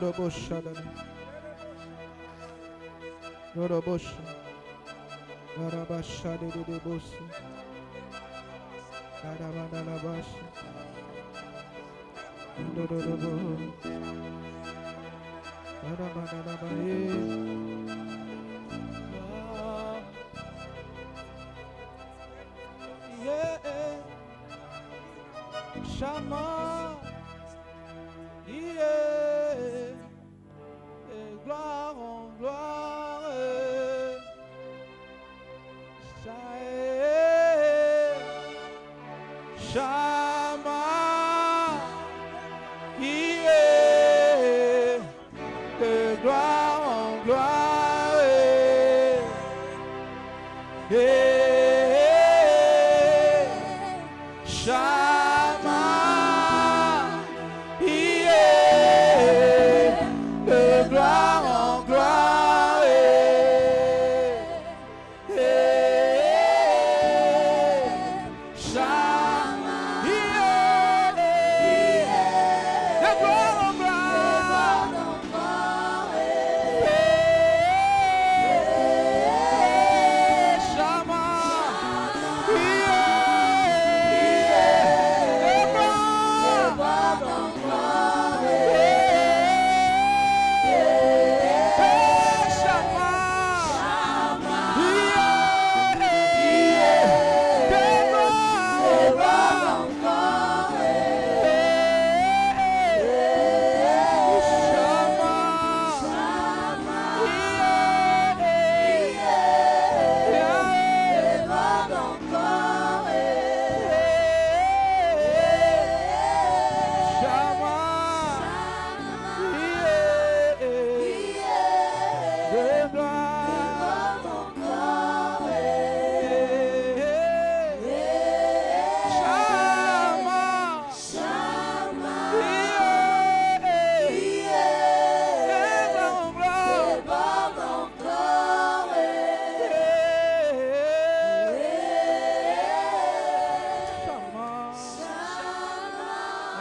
Roboshada, Robosha, Rabashade de Bosi, Radabanabashi, Dodobo, Radabanabaye, yeah, Shama, yeah, gloire en gloire, Shama, yeah, de gloire en gloire, Shama, yeah, de gloire en gloire, Shama, yeah, de gloire en gloire, Shama,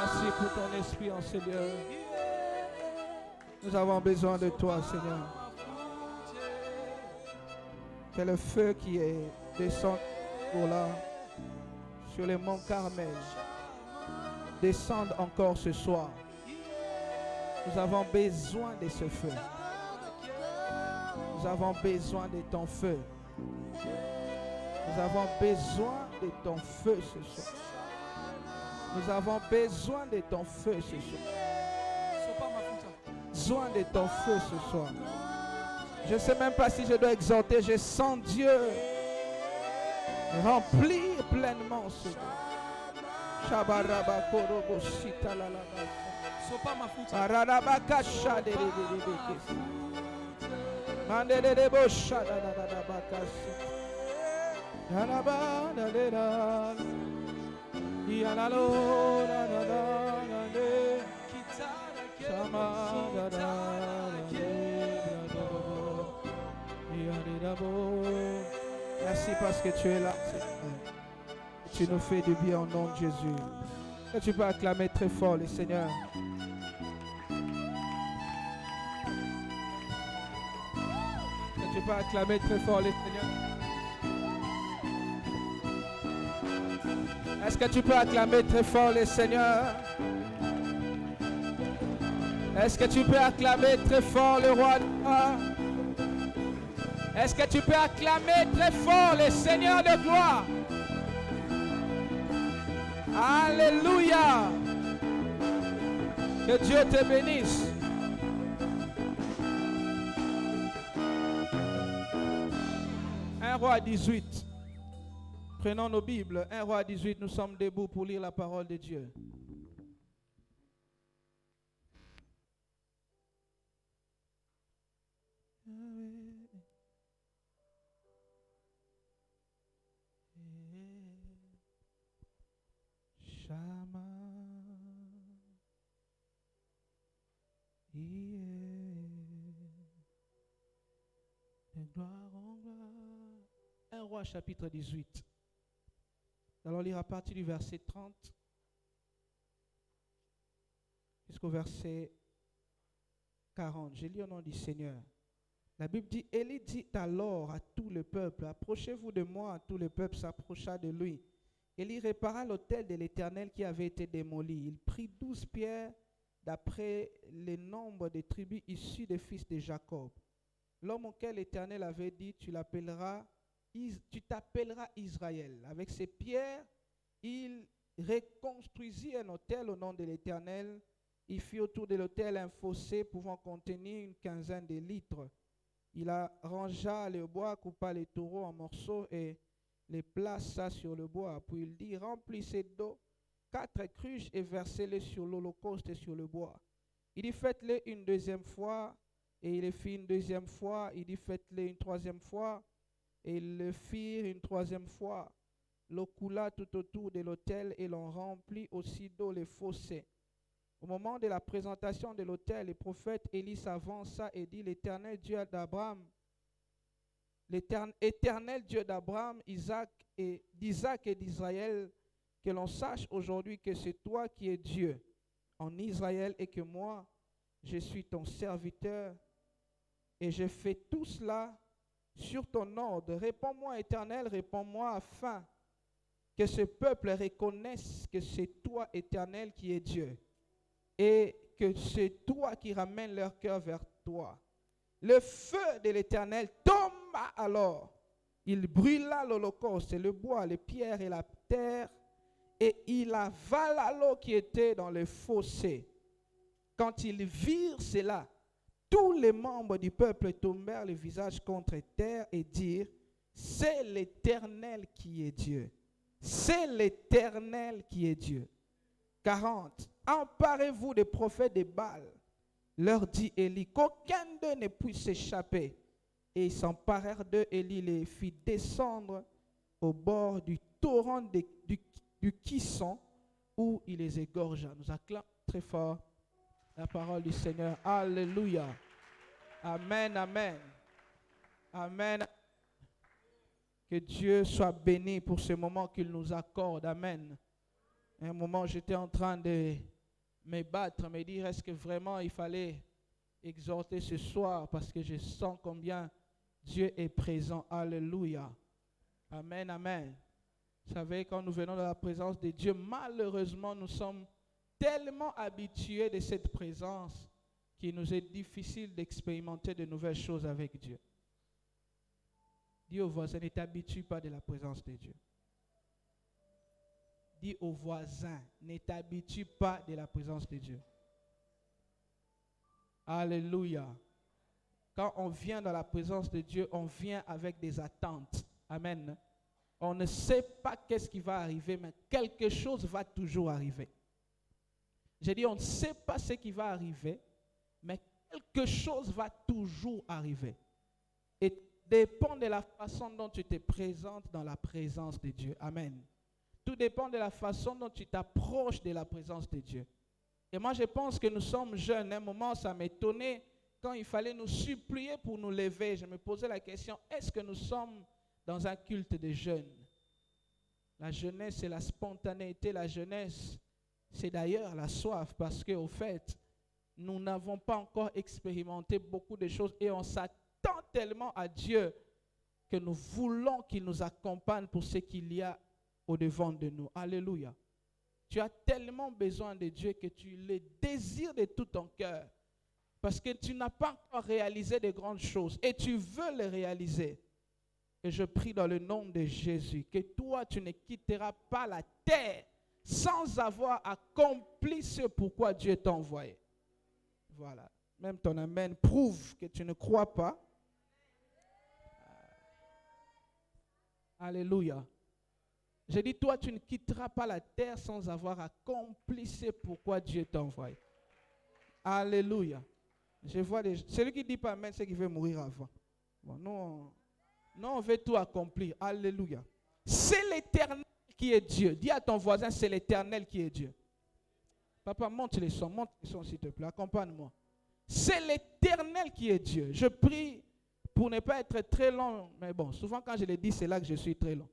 Merci pour ton esprit, en Seigneur. Nous avons besoin de toi, Seigneur. Que le feu qui est descendu pour là, sur les monts Carmel, descende encore ce soir. Nous avons besoin de ce feu. Nous avons besoin de ton feu. Nous avons besoin de ton feu ce soir. Nous avons besoin de ton feu ce soir. Besoin de ton feu ce soir. Je ne sais même pas si je dois exhorter. Je sens Dieu remplir pleinement ce Dieu. Merci parce que tu es là. Tu nous fais du bien au nom de Jésus. Que tu peux acclamer très fort le Seigneur. Que tu peux acclamer très fort le Seigneur. Est-ce que tu peux acclamer très fort le Seigneur? Est-ce que tu peux acclamer très fort le roi de gloire? Est-ce que tu peux acclamer très fort le Seigneur de gloire? Alléluia. Que Dieu te bénisse. Un roi 18. Prenons nos Bibles. 1 Roi 18, nous sommes debout pour lire la parole de Dieu. Shama, de gloire en gloire. 1 Roi chapitre 18. Nous allons lire à partir du verset 30 jusqu'au verset 40. Je lis au nom du Seigneur. La Bible dit, Élie dit alors à tout le peuple, approchez-vous de moi. Tout le peuple s'approcha de lui. Élie répara l'autel de l'Éternel qui avait été démoli. Il prit 12 pierres d'après le nombre des tribus issues des fils de Jacob. L'homme auquel l'Éternel avait dit, tu t'appelleras Israël. Avec ces pierres, il reconstruisit un autel au nom de l'Éternel. Il fit autour de l'autel un fossé pouvant contenir une quinzaine de litres. Il arrangea le bois, coupa les taureaux en morceaux et les plaça sur le bois. Puis il dit, remplissez d'eau 4 cruches et versez-les sur l'holocauste et sur le bois. Il dit, faites-le une deuxième fois. Et il le fit une deuxième fois. Il dit, faites-le une troisième fois. Et ils le firent une troisième fois. L'eau coula tout autour de l'autel et l'on remplit aussi d'eau les fossés. Au moment de la présentation de l'autel, le prophète Élie s'avança et dit, l'Éternel Dieu d'Abraham, l'Éternel Dieu d'Abraham, d'Isaac et d'Israël, que l'on sache aujourd'hui que c'est toi qui es Dieu en Israël et que moi, je suis ton serviteur et je fais tout cela sur ton ordre. Réponds-moi, Éternel, réponds-moi afin que ce peuple reconnaisse que c'est toi, Éternel, qui es Dieu et que c'est toi qui ramènes leur cœur vers toi. Le feu de l'Éternel tomba alors. Il brûla l'holocauste, le bois, les pierres et la terre, et il avala l'eau qui était dans le fossé. Quand ils virent cela, tous les membres du peuple tombèrent le visage contre terre et dirent, c'est l'Éternel qui est Dieu. C'est l'Éternel qui est Dieu. 40. Emparez-vous des prophètes de Baal, leur dit Élie, qu'aucun d'eux ne puisse s'échapper. Et ils s'emparèrent d'eux. Élie les fit descendre au bord du torrent du Kison, où il les égorgea. Nous acclamons très fort la parole du Seigneur. Alléluia. Amen, amen. Amen. Que Dieu soit béni pour ce moment qu'il nous accorde. Amen. Un moment, j'étais en train de me battre, me dire, est-ce que vraiment il fallait exhorter ce soir, parce que je sens combien Dieu est présent. Alléluia. Amen, amen. Vous savez, quand nous venons de la présence de Dieu, malheureusement, nous sommes tellement habitués de cette présence qu'il nous est difficile d'expérimenter de nouvelles choses avec Dieu. Dis au voisin, ne t'habitue pas de la présence de Dieu. Dis au voisin, ne t'habitue pas de la présence de Dieu. Alléluia. Quand on vient dans la présence de Dieu, on vient avec des attentes. Amen. On ne sait pas qu'est-ce qui va arriver, mais quelque chose va toujours arriver. J'ai dit, on ne sait pas ce qui va arriver, mais quelque chose va toujours arriver. Et dépend de la façon dont tu te présentes dans la présence de Dieu. Amen. Tout dépend de la façon dont tu t'approches de la présence de Dieu. Et moi, je pense que nous sommes jeunes. À un moment, ça m'étonnait quand il fallait nous supplier pour nous lever. Je me posais la question, est-ce que nous sommes dans un culte de jeunes? La jeunesse, c'est la spontanéité. La jeunesse, c'est d'ailleurs la soif, parce qu'au fait, nous n'avons pas encore expérimenté beaucoup de choses et on s'attend tellement à Dieu que nous voulons qu'il nous accompagne pour ce qu'il y a au-devant de nous. Alléluia. Tu as tellement besoin de Dieu que tu le désires de tout ton cœur, parce que tu n'as pas encore réalisé de grandes choses et tu veux les réaliser. Et je prie dans le nom de Jésus que toi, tu ne quitteras pas la terre sans avoir accompli ce pourquoi Dieu t'a envoyé. Voilà. Même ton amen prouve que tu ne crois pas. Alléluia. J'ai dit, toi, tu ne quitteras pas la terre sans avoir accompli ce pourquoi Dieu t'a envoyé. Alléluia. Je vois celui qui dit pas amen, c'est qu'il veut mourir avant. Bon, nous, on veut tout accomplir. Alléluia. C'est l'Éternel qui est Dieu. Dis à ton voisin, c'est l'Éternel qui est Dieu. Papa, monte les sons, s'il te plaît. Accompagne-moi. C'est l'Éternel qui est Dieu. Je prie pour ne pas être très long. Mais bon, souvent quand je le dis, c'est là que je suis très long.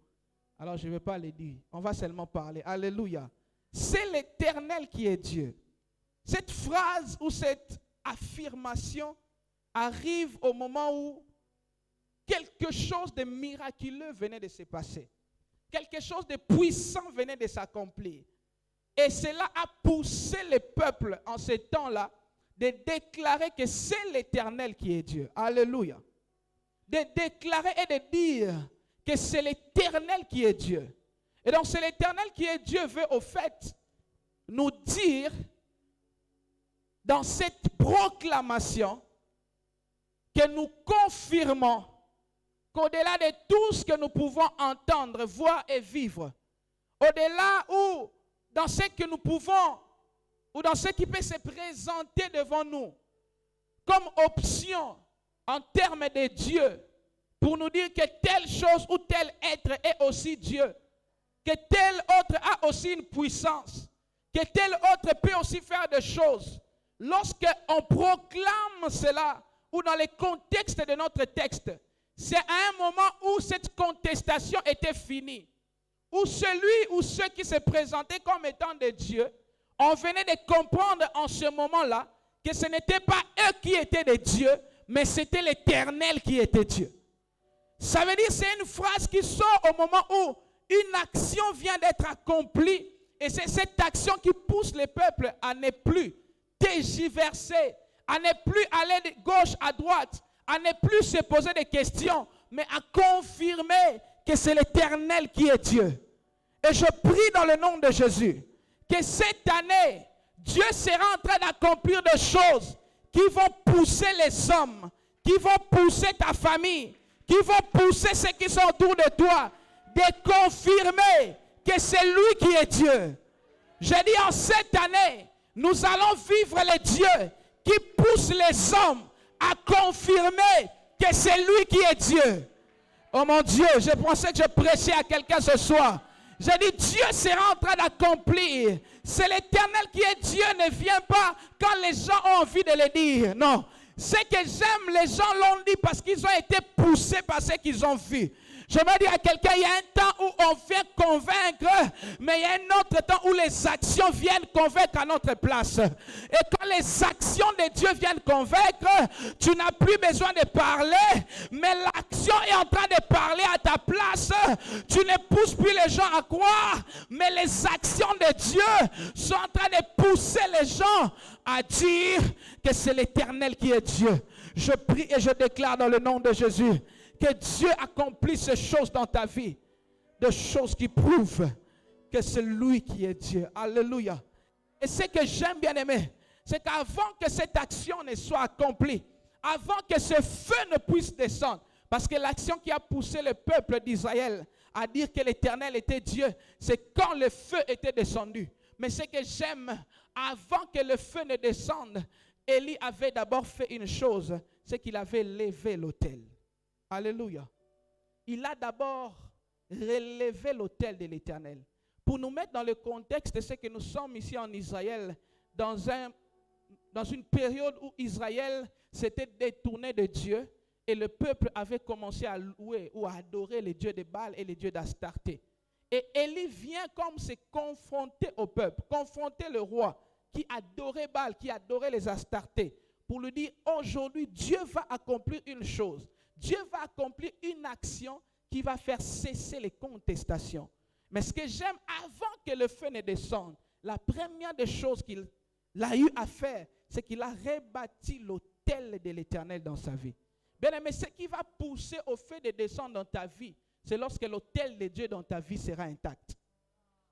Alors je ne vais pas le dire. On va seulement parler. Alléluia. C'est l'Éternel qui est Dieu. Cette phrase ou cette affirmation arrive au moment où quelque chose de miraculeux venait de se passer. Quelque chose de puissant venait de s'accomplir. Et cela a poussé le peuple en ce temps-là de déclarer que c'est l'Éternel qui est Dieu. Alléluia. De déclarer et de dire que c'est l'Éternel qui est Dieu. Et donc c'est l'Éternel qui est Dieu veut au fait nous dire dans cette proclamation que nous confirmons qu'au-delà de tout ce que nous pouvons entendre, voir et vivre, au-delà ou dans ce que nous pouvons, ou dans ce qui peut se présenter devant nous, comme option en termes de Dieu, pour nous dire que telle chose ou tel être est aussi Dieu, que tel autre a aussi une puissance, que tel autre peut aussi faire des choses. Lorsqu'on proclame cela, ou dans le contexte de notre texte, c'est à un moment où cette contestation était finie, où celui ou ceux qui se présentaient comme étant des dieux, on venait de comprendre en ce moment-là que ce n'était pas eux qui étaient des dieux, mais c'était l'Éternel qui était Dieu. Ça veut dire que c'est une phrase qui sort au moment où une action vient d'être accomplie, et c'est cette action qui pousse le peuple à ne plus tergiverser, à ne plus aller de gauche à droite, à ne plus se poser des questions, mais à confirmer que c'est l'Éternel qui est Dieu. Et je prie dans le nom de Jésus que cette année, Dieu sera en train d'accomplir des choses qui vont pousser les hommes, qui vont pousser ta famille, qui vont pousser ceux qui sont autour de toi, de confirmer que c'est lui qui est Dieu. Je dis en cette année, nous allons vivre le Dieu qui pousse les hommes à confirmer que c'est lui qui est Dieu. Oh mon Dieu, je pensais que je prêchais à quelqu'un ce soir. J'ai dit, Dieu sera en train d'accomplir. C'est l'Éternel qui est Dieu, ne vient pas quand les gens ont envie de le dire. Non. Ce que j'aime, les gens l'ont dit parce qu'ils ont été poussés par ce qu'ils ont vu. Je veux dire à quelqu'un, il y a un temps où on vient convaincre, mais il y a un autre temps où les actions viennent convaincre à notre place. Et quand les actions de Dieu viennent convaincre, tu n'as plus besoin de parler, mais l'action est en train de parler à ta place. Tu ne pousses plus les gens à croire, mais les actions de Dieu sont en train de pousser les gens à dire que c'est l'Éternel qui est Dieu. Je prie et je déclare dans le nom de Jésus que Dieu accomplisse ces choses dans ta vie. Des choses qui prouvent que c'est lui qui est Dieu. Alléluia. Et ce que j'aime bien aimer, c'est qu'avant que cette action ne soit accomplie, avant que ce feu ne puisse descendre, parce que l'action qui a poussé le peuple d'Israël à dire que l'Éternel était Dieu, c'est quand le feu était descendu. Mais ce que j'aime, avant que le feu ne descende, Élie avait d'abord fait une chose, c'est qu'il avait levé l'autel. Alléluia. Il a d'abord relevé l'autel de l'Éternel. Pour nous mettre dans le contexte de ce que nous sommes ici en Israël, dans une période où Israël s'était détourné de Dieu et le peuple avait commencé à louer ou à adorer les dieux de Baal et les dieux d'Astarté. Et Élie vient comme se confronter au peuple, confronter le roi qui adorait Baal, qui adorait les Astartés, pour lui dire aujourd'hui Dieu va accomplir une chose. Dieu va accomplir une action qui va faire cesser les contestations. Mais ce que j'aime, avant que le feu ne descende, la première des choses qu'il a eu à faire, c'est qu'il a rebâti l'autel de l'Éternel dans sa vie. Bien aimé, ce qui va pousser au feu de descendre dans ta vie, c'est lorsque l'autel de Dieu dans ta vie sera intact.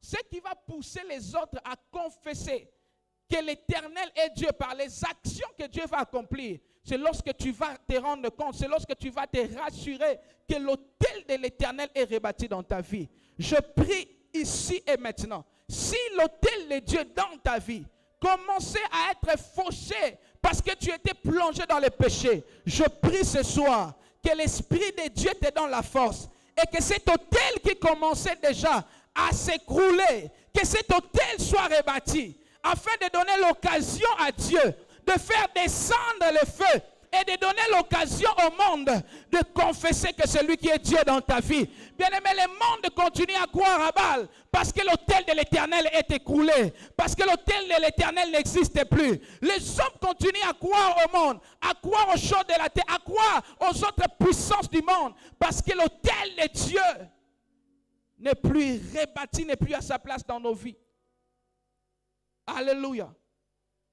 Ce qui va pousser les autres à confesser que l'Éternel est Dieu par les actions que Dieu va accomplir, c'est lorsque tu vas te rendre compte, c'est lorsque tu vas te rassurer que l'autel de l'Éternel est rebâti dans ta vie. Je prie ici et maintenant, si l'autel de Dieu dans ta vie commençait à être fauché parce que tu étais plongé dans le péché, je prie ce soir que l'Esprit de Dieu te donne la force et que cet autel qui commençait déjà à s'écrouler, que cet autel soit rebâti afin de donner l'occasion à Dieu de faire descendre le feu et de donner l'occasion au monde de confesser que c'est lui qui est Dieu dans ta vie. Bien-aimé, le monde continue à croire à Baal parce que l'autel de l'Éternel est écroulé, parce que l'autel de l'Éternel n'existe plus. Les hommes continuent à croire au monde, à croire aux choses de la terre, à croire aux autres puissances du monde, parce que l'autel de Dieu n'est plus rebâti, n'est plus à sa place dans nos vies. Alléluia.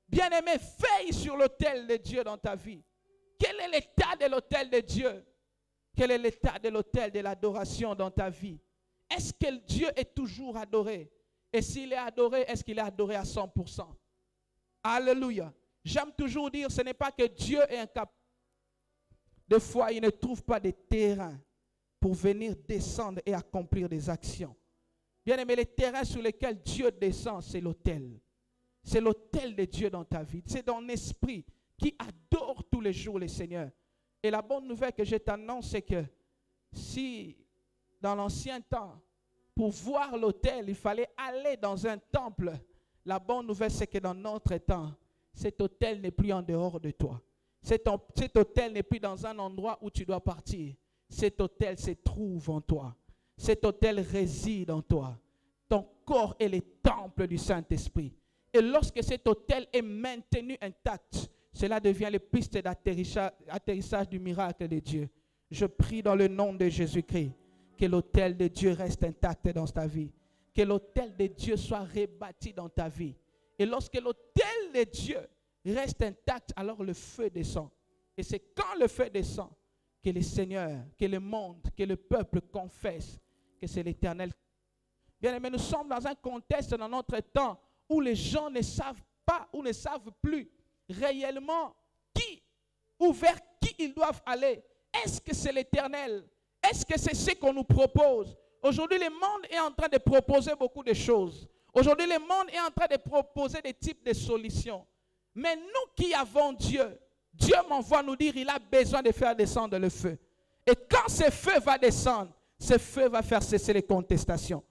Bien-aimé, veille sur l'autel de Dieu dans ta vie. Quel est l'état de l'autel de Dieu? Quel est l'état de l'autel de l'adoration dans ta vie? Est-ce que Dieu est toujours adoré? Et s'il est adoré, est-ce qu'il est adoré à 100%? Alléluia. J'aime toujours dire, ce n'est pas que Dieu est incapable. Des fois, il ne trouve pas de terrain pour venir descendre et accomplir des actions. Bien aimé, les terrains sur lesquels Dieu descend, c'est l'autel. C'est l'autel de Dieu dans ta vie. C'est ton esprit qui adore tous les jours le Seigneur. Et la bonne nouvelle que je t'annonce, c'est que si dans l'ancien temps, pour voir l'autel, il fallait aller dans un temple, la bonne nouvelle, c'est que dans notre temps, cet autel n'est plus en dehors de toi. Cet autel n'est plus dans un endroit où tu dois partir. Cet autel se trouve en toi. Cet autel réside en toi. Ton corps est le temple du Saint-Esprit. Et lorsque cet autel est maintenu intact, cela devient les pistes d'atterrissage du miracle de Dieu. Je prie dans le nom de Jésus-Christ que l'autel de Dieu reste intact dans ta vie. Que l'autel de Dieu soit rebâti dans ta vie. Et lorsque l'autel de Dieu reste intact, alors le feu descend. Et c'est quand le feu descend que le Seigneur, que le monde, que le peuple confesse que c'est l'Éternel. Bien aimé, nous sommes dans un contexte dans notre temps où les gens ne savent pas ou ne savent plus réellement qui ou vers qui ils doivent aller. Est-ce que c'est l'Éternel? Est-ce que c'est ce qu'on nous propose? Aujourd'hui, le monde est en train de proposer beaucoup de choses. Aujourd'hui, le monde est en train de proposer des types de solutions. Mais nous qui avons Dieu, Dieu m'envoie nous dire qu'il a besoin de faire descendre le feu. Et quand ce feu va descendre, ce feu va faire cesser les contestations.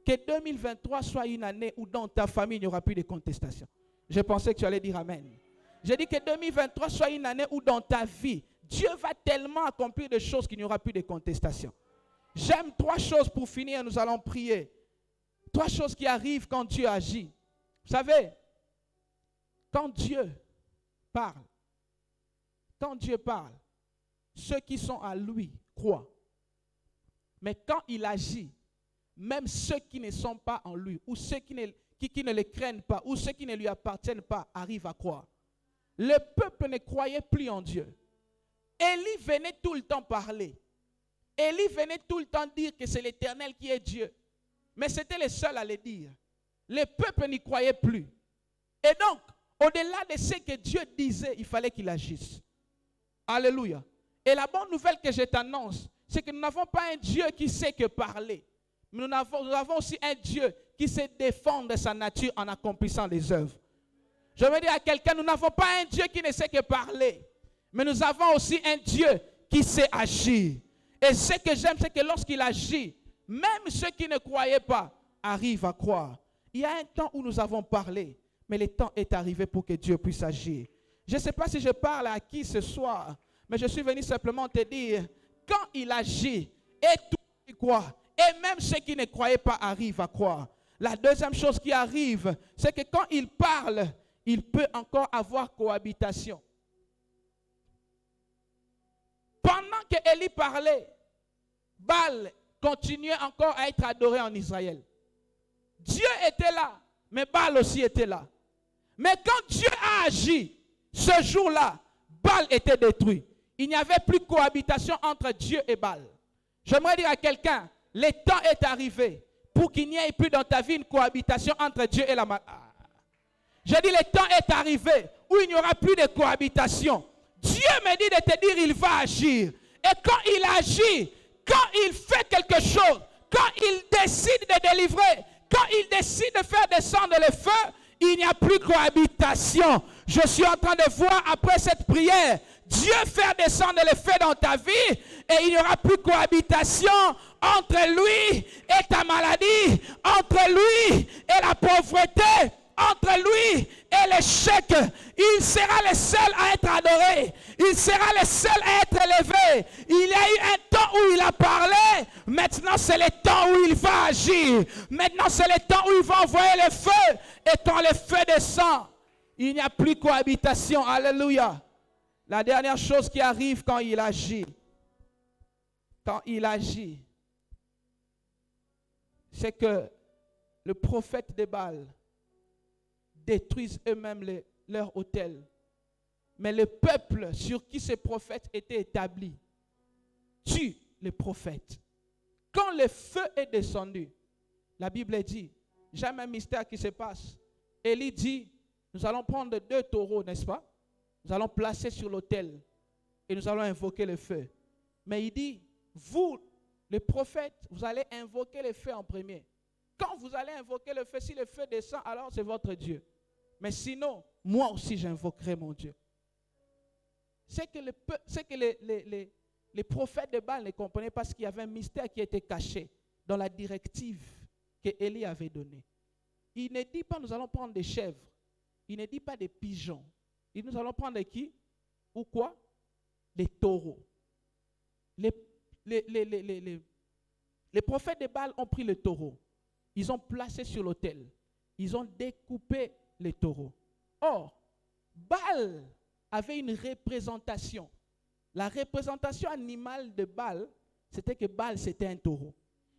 Que 2023 soit une année où dans ta famille, il n'y aura plus de contestations. Je pensais que tu allais dire Amen. J'ai dit que 2023 soit une année où dans ta vie, Dieu va tellement accomplir des choses qu'il n'y aura plus de contestations. J'aime 3 choses pour finir, nous allons prier. 3 choses qui arrivent quand Dieu agit. Vous savez, quand Dieu parle, ceux qui sont à lui croient. Mais quand il agit, même ceux qui ne sont pas en lui, ou ceux qui ne le craignent pas, ou ceux qui ne lui appartiennent pas, arrivent à croire. Le peuple ne croyait plus en Dieu. Élie venait tout le temps parler. Élie venait tout le temps dire que c'est l'Éternel qui est Dieu. Mais c'était le seul à le dire. Le peuple n'y croyait plus. Et donc, au-delà de ce que Dieu disait, il fallait qu'il agisse. Alléluia. Et la bonne nouvelle que je t'annonce, c'est que nous n'avons pas un Dieu qui sait que parler. Mais nous avons aussi un Dieu qui sait défendre sa nature en accomplissant les œuvres. Je veux dire à quelqu'un, nous n'avons pas un Dieu qui ne sait que parler. Mais nous avons aussi un Dieu qui sait agir. Et ce que j'aime, c'est que lorsqu'il agit, même ceux qui ne croyaient pas arrivent à croire. Il y a un temps où nous avons parlé, mais le temps est arrivé pour que Dieu puisse agir. Je ne sais pas si je parle à qui ce soir, mais je suis venu simplement te dire, quand il agit, et tout qui croit, et même ceux qui ne croyaient pas arrivent à croire. La deuxième chose qui arrive, c'est que quand il parle, il peut encore avoir cohabitation. Pendant que Élie parlait, Baal continuait encore à être adoré en Israël. Dieu était là, mais Baal aussi était là. Mais quand Dieu a agi, ce jour-là, Baal était détruit. Il n'y avait plus de cohabitation entre Dieu et Baal. J'aimerais dire à quelqu'un, le temps est arrivé pour qu'il n'y ait plus dans ta vie une cohabitation entre Dieu et la maladie. J'ai dit, le temps est arrivé où il n'y aura plus de cohabitation. Dieu me dit de te dire, il va agir. Et quand il agit, quand il fait quelque chose, quand il décide de délivrer, quand il décide de faire descendre le feu, il n'y a plus de cohabitation. Je suis en train de voir après cette prière, Dieu faire descendre le feu dans ta vie et il n'y aura plus de cohabitation entre lui et ta maladie, entre lui et la pauvreté, entre lui Et l'échec, il sera le seul à être adoré. Il sera le seul à être élevé. Il y a eu un temps où il a parlé. Maintenant, c'est le temps où il va agir. Maintenant, c'est le temps où il va envoyer le feu. Et quand le feu descend, il n'y a plus cohabitation. Alléluia. La dernière chose qui arrive quand il agit, c'est que le prophète de Baal détruisent eux-mêmes leur autel. Mais le peuple sur qui ces prophètes étaient établis tue les prophètes. Quand le feu est descendu, la Bible dit, jamais un mystère qui se passe. Élie dit, nous allons prendre 2 taureaux, n'est-ce pas? Nous allons placer sur l'autel et nous allons invoquer le feu. Mais il dit, vous, les prophètes, vous allez invoquer le feu en premier. Quand vous allez invoquer le feu, si le feu descend, alors c'est votre Dieu. Mais sinon, moi aussi j'invoquerai mon Dieu. C'est que les prophètes de Baal ne comprenaient pas ce qu'il y avait un mystère qui était caché dans la directive que Élie avait donnée. Il ne dit pas nous allons prendre des chèvres. Il ne dit pas des pigeons. Il dit nous allons prendre qui? Ou quoi? Les taureaux. Les prophètes de Baal ont pris le taureau. Ils ont placé sur l'autel. Ils ont découpé les taureaux. Or, Baal avait une représentation. La représentation animale de Baal, c'était que Baal, c'était un taureau.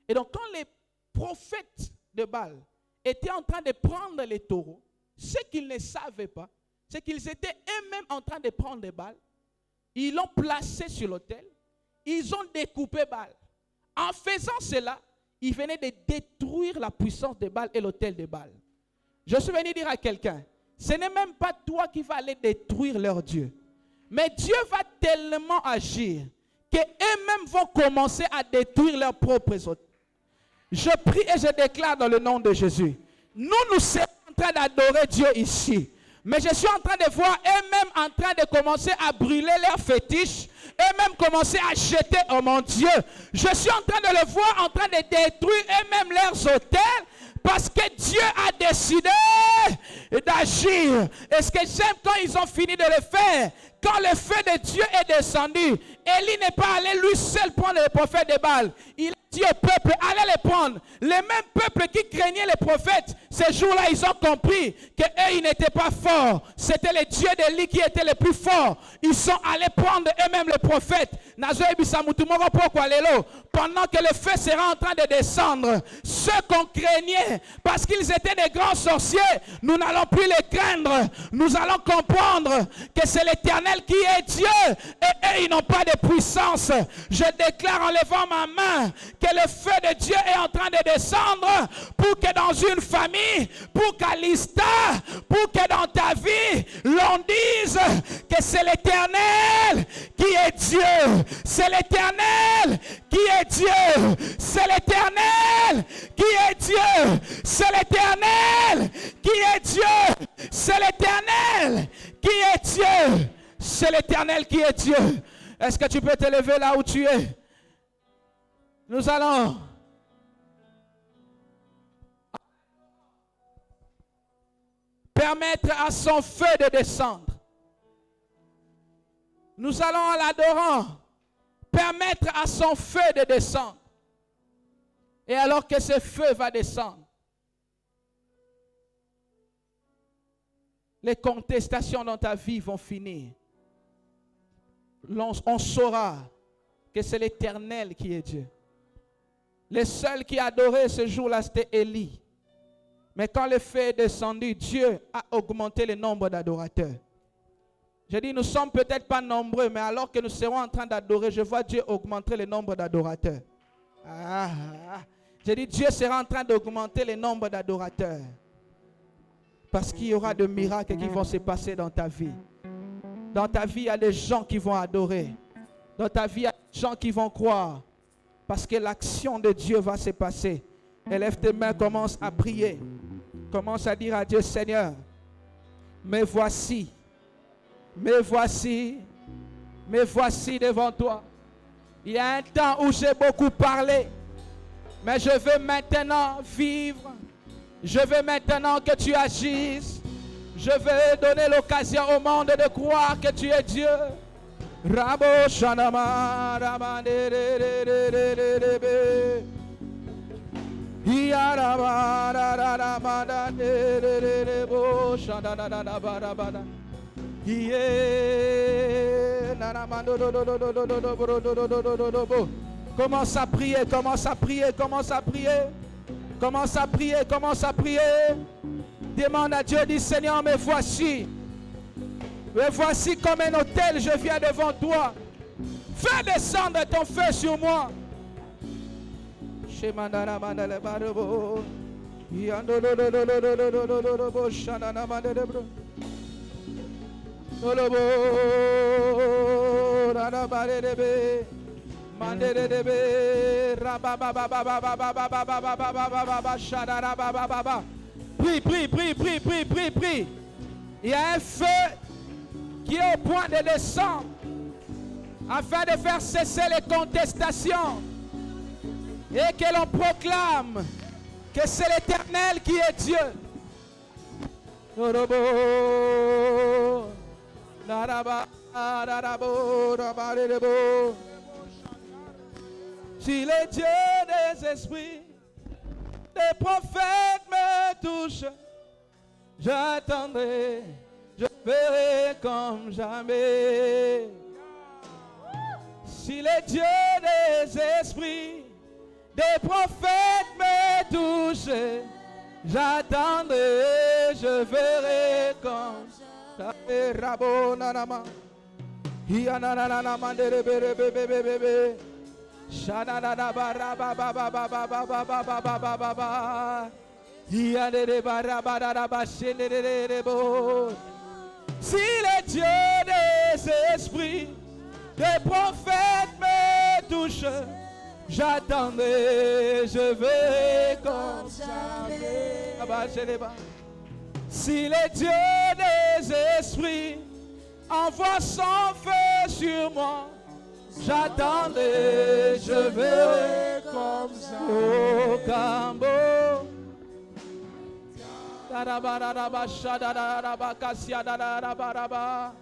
Et donc, quand les prophètes de Baal étaient en train de prendre les taureaux, ce qu'ils ne savaient pas, c'est qu'ils étaient eux-mêmes en train de prendre Baal. Ils l'ont placé sur l'autel. Ils ont découpé Baal. En faisant cela, ils venaient de détruire la puissance de Baal et l'autel de Baal. Je suis venu dire à quelqu'un, ce n'est même pas toi qui vas aller détruire leur Dieu. Mais Dieu va tellement agir qu'eux-mêmes vont commencer à détruire leurs propres autels. Je prie et je déclare dans le nom de Jésus. Nous sommes en train d'adorer Dieu ici. Mais je suis en train de voir eux-mêmes en train de commencer à brûler leurs fétiches. Eux-mêmes commencer à jeter, oh mon Dieu. Je suis en train de le voir en train de détruire eux-mêmes leurs autels. Parce que Dieu a décidé d'agir. Et ce que j'aime quand ils ont fini de le faire, quand le feu de Dieu est descendu, Élie n'est pas allé lui seul prendre les prophètes de Baal. Il a dit au peuple, allez les prendre. Les mêmes peuples qui craignaient les prophètes, ces jours-là, ils ont compris qu'eux, ils n'étaient pas forts. C'était le Dieu d'Élie qui était le plus fort. Ils sont allés prendre eux-mêmes les prophètes. Pendant que le feu sera en train de descendre, ceux qu'on craignait, parce qu'ils étaient des grands sorciers, nous n'allons plus les craindre. Nous allons comprendre que c'est l'Éternel qui est Dieu et eux, ils n'ont pas de puissance. Je déclare en levant ma main que le feu de Dieu est en train de descendre pour que dans une famille, pour qu'à Lista, pour que dans ta vie, l'on dise que c'est l'Éternel qui est Dieu. C'est l'Éternel qui est Dieu. C'est l'Éternel qui est Dieu. C'est l'Éternel qui est Dieu. C'est l'Éternel qui est Dieu. C'est l'Éternel qui est Dieu. Est-ce que tu peux te lever là où tu es? Nous allons permettre à son feu de descendre. Nous allons en l'adorant permettre à son feu de descendre. Et alors que ce feu va descendre, les contestations dans ta vie vont finir. On saura que c'est l'Éternel qui est Dieu. Le seul qui adorait ce jour-là, c'était Élie. Mais quand le feu est descendu, Dieu a augmenté le nombre d'adorateurs. Je dis, nous ne sommes peut-être pas nombreux, mais alors que nous serons en train d'adorer, je vois Dieu augmenter le nombre d'adorateurs. Je dis, Dieu sera en train d'augmenter le nombre d'adorateurs. Parce qu'il y aura de miracles qui vont se passer dans ta vie. Dans ta vie, il y a des gens qui vont adorer. Dans ta vie, il y a des gens qui vont croire. Parce que l'action de Dieu va se passer. Élève tes mains, commence à prier. Commence à dire à Dieu, Seigneur, me voici devant toi. Il y a un temps où j'ai beaucoup parlé, mais je veux maintenant vivre. Je veux maintenant que tu agisses. Je vais donner l'occasion au monde de croire que tu es Dieu. Rabo Shanama Ramande Commence à prier, commence à prier, commence à prier. Commence à prier, commence à prier. Demande à Dieu, dis Seigneur, me voici comme un autel, je viens devant toi. Fais descendre ton feu sur moi. Prie, prie, prie, prie, prie, prie, prie. Il y a un feu qui est au point de descendre afin de faire cesser les contestations et que l'on proclame que c'est l'Éternel qui est Dieu. Si les dieux des esprits, des prophètes me touchent, j'attendrai, je ferai comme jamais. Si les dieux des esprits, des prophètes me touchent, j'attendrai, je ferai comme jamais. Rabo nanama, hianana mandere bebe bebe bebe. Shadada bara ba ba ba ba ba ba ba ba ba ba ba ba ba. Hianere bara bara ba shenere bo. Si les dieux des esprits, des prophètes me touchent, j'attendrai, je vais comme jamais. Si les dieux des esprits envoient son feu sur moi, j'attendrai, je verrai comme ça. Oh, Cambo. Darabaraba, shadaraba, kasiadaraba.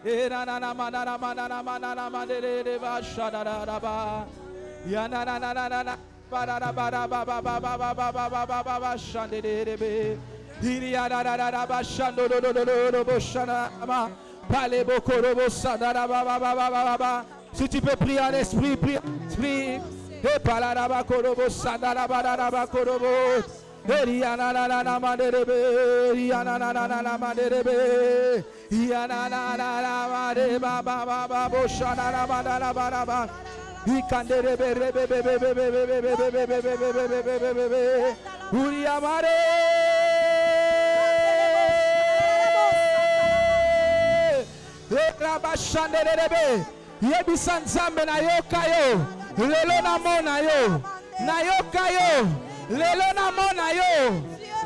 Eranana, manana, manana, manana, manana, shadaraba. Yanana, barabara, shanderebe. Iriadaraba, shandororo, shanama. Palebo, korobo, sadaraba. Si tu peux prier en esprit, prie en esprit. Et palaraba korobo, sadaraba korobo. Erianana manderebe, Rianana manderebe, Rianana mande baba baba boshana baba baba. Ikanderebe rebe bebe bebe bebe bebe bebe bebe. Uriamare. Rabashanderebe. Yebisan zambe na yoka yo, lelo na mona yo, na yoka yo, lelo na mona yo,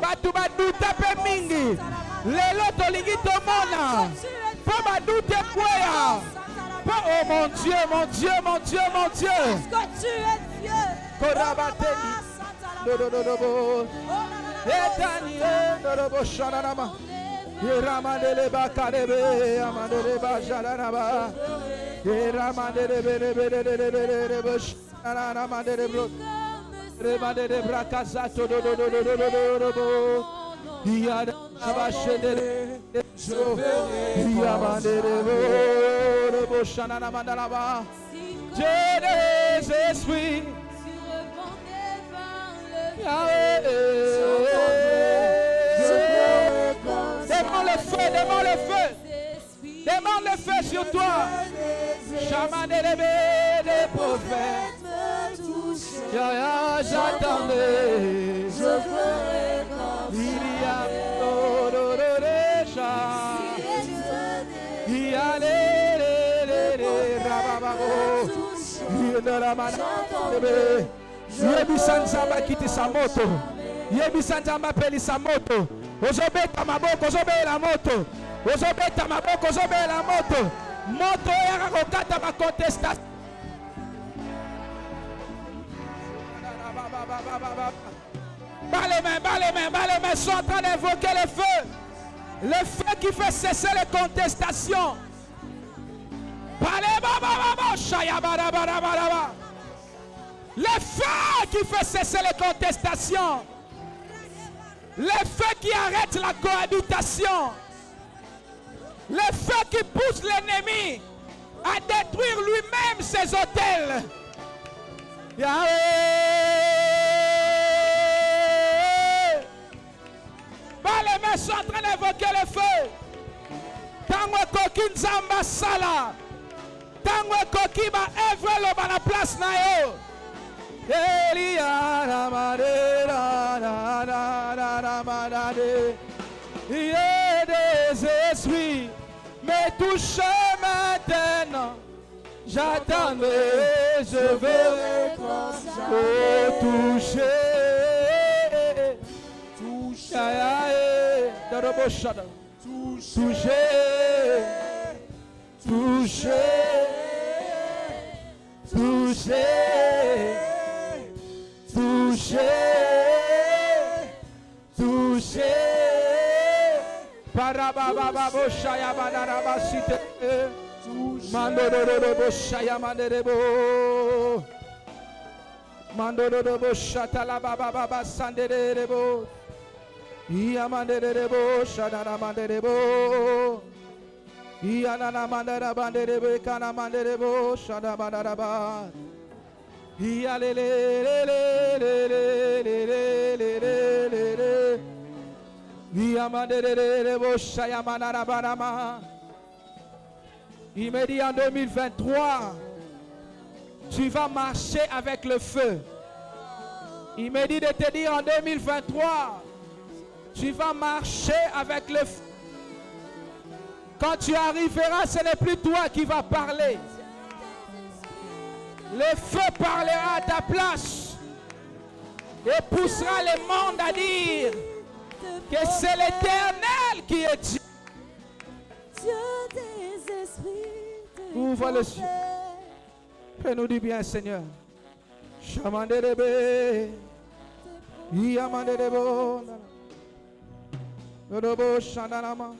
batu baduta pe mingi, lelo tolingi to mona, pa badute kwea, pa oh mon Dieu, mon Dieu, mon Dieu, mon Dieu. Parce que tu es Dieu. Korabateli, dododobo, etani, dodobo shanarama. Ramandele bakarebe, amandele bajaranaba. Ramandele bere bush, ramandele bro. Remandele brakazato dododododododobo. Yada abashedele. Yamandele bro, shanana mandalaba. Dieu des esprits. Demande le feu, demande le feu. Demande le feu sur toi. Chaman des prophètes. J'attendais. Je ferai comme Il y a il y a les rabababo. Il y a la manade. Yebi Sanzamba quitte sa moto. Yebi Sanzamba peli sa moto. Ozobeta maboko, ozobela la moto. Ozobeta maboko, ozobela la moto. Moto era kokata ba contestation. Bas les mains, sont en train d'invoquer le feu. Le feu qui fait cesser les contestations. Le feu qui fait cesser les contestations. Le feu qui arrête la cohabitation. Le feu qui pousse l'ennemi à détruire lui-même ses autels. Yahweh. Les mains sont en train d'évoquer le feu. Tango koki nzamba sala. Tango koki ba evre lo ba na place na yo. Elia na madera na na na na madade. Il y a des esprits, mais touche maintenant. J'attendrai, je veux toucher. Toucher, toucher, toucher, toucher, toucher. Parababa shaya banaraba site. Mandoro shaya manderebo. Mandoro shata la baba sanderebo. Iamanderebo shadana manderebo. Ianana mandara banderebo kana manderebo shadabanaraba. Ialele. Il me dit en 2023, tu vas marcher avec le feu. Il me dit de te dire en 2023, tu vas marcher avec le feu. Quand tu arriveras, ce n'est plus toi qui vas parler. Le feu parlera à ta place et poussera le monde à dire que c'est l'Éternel qui est Dieu. Dieu des esprits. Ouvre les yeux. Fais-nous du bien, Seigneur. Chamanderebe. Yamanderebo. Robo Shandanama.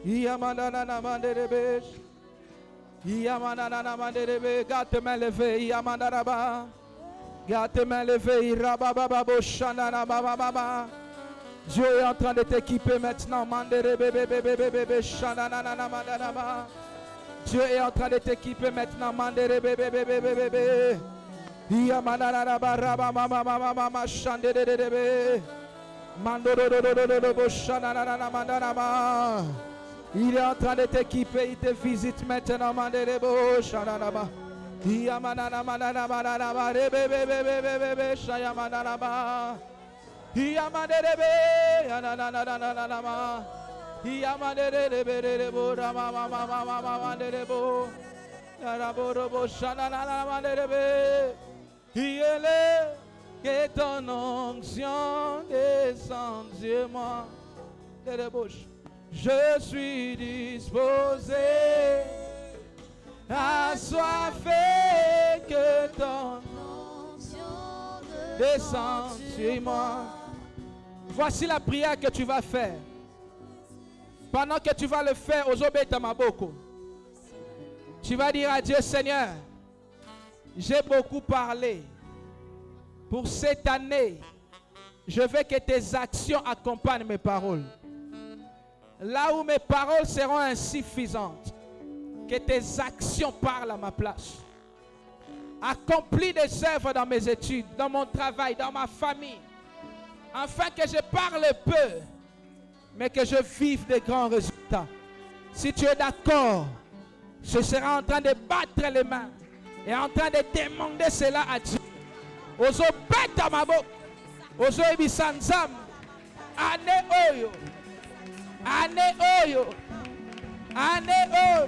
Yamandana Manderebe. Yamanana Manderebe. Garde tes mains levées. Yamandaraba. Garde tes mains levées. Rabababo Shandana Baba. Dieu est en train de t'équiper maintenant. Manderebe. Shandanana Mandaraba. Dieu est en train de t'équiper maintenant. Manderebe. Yamandaraba. Rabamama Shanderebe. Il est en train de t'équiper, il te visite maintenant. Que ton onction descende sur moi de la bouche. Je suis disposé à soifer que ton onction descende sur moi. Voici la prière que tu vas faire. Pendant que tu vas le faire, Ozobétamaboko, tu vas dire à Dieu, Seigneur, j'ai beaucoup parlé. Pour cette année, je veux que tes actions accompagnent mes paroles. Là où mes paroles seront insuffisantes, que tes actions parlent à ma place. Accomplis des œuvres dans mes études, dans mon travail, dans ma famille, afin que je parle peu, mais que je vive de grands résultats. Si tu es d'accord, je serai en train de battre les mains et en train de demander cela à Dieu. Ozo beta mabok, ozo ebisanzam, ane oyo, ane oyo, ane oyo,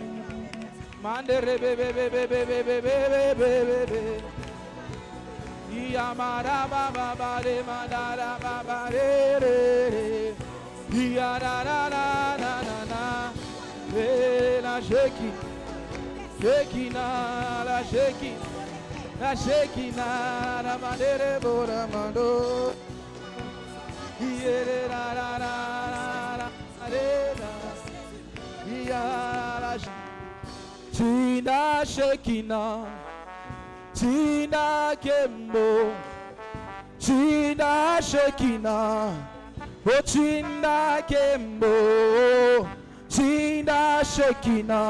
mande rebebebebebebebebebebe, iyamara baba bare mandara baba re, iyara na na na, la jeki, jekina la jeki. La Shekinah, la Mandere Boramando, Yere la la la la la, Tina Shekina, Tina Kembo, Tina Shekina, oh Tina Kembo, Tina Shekina,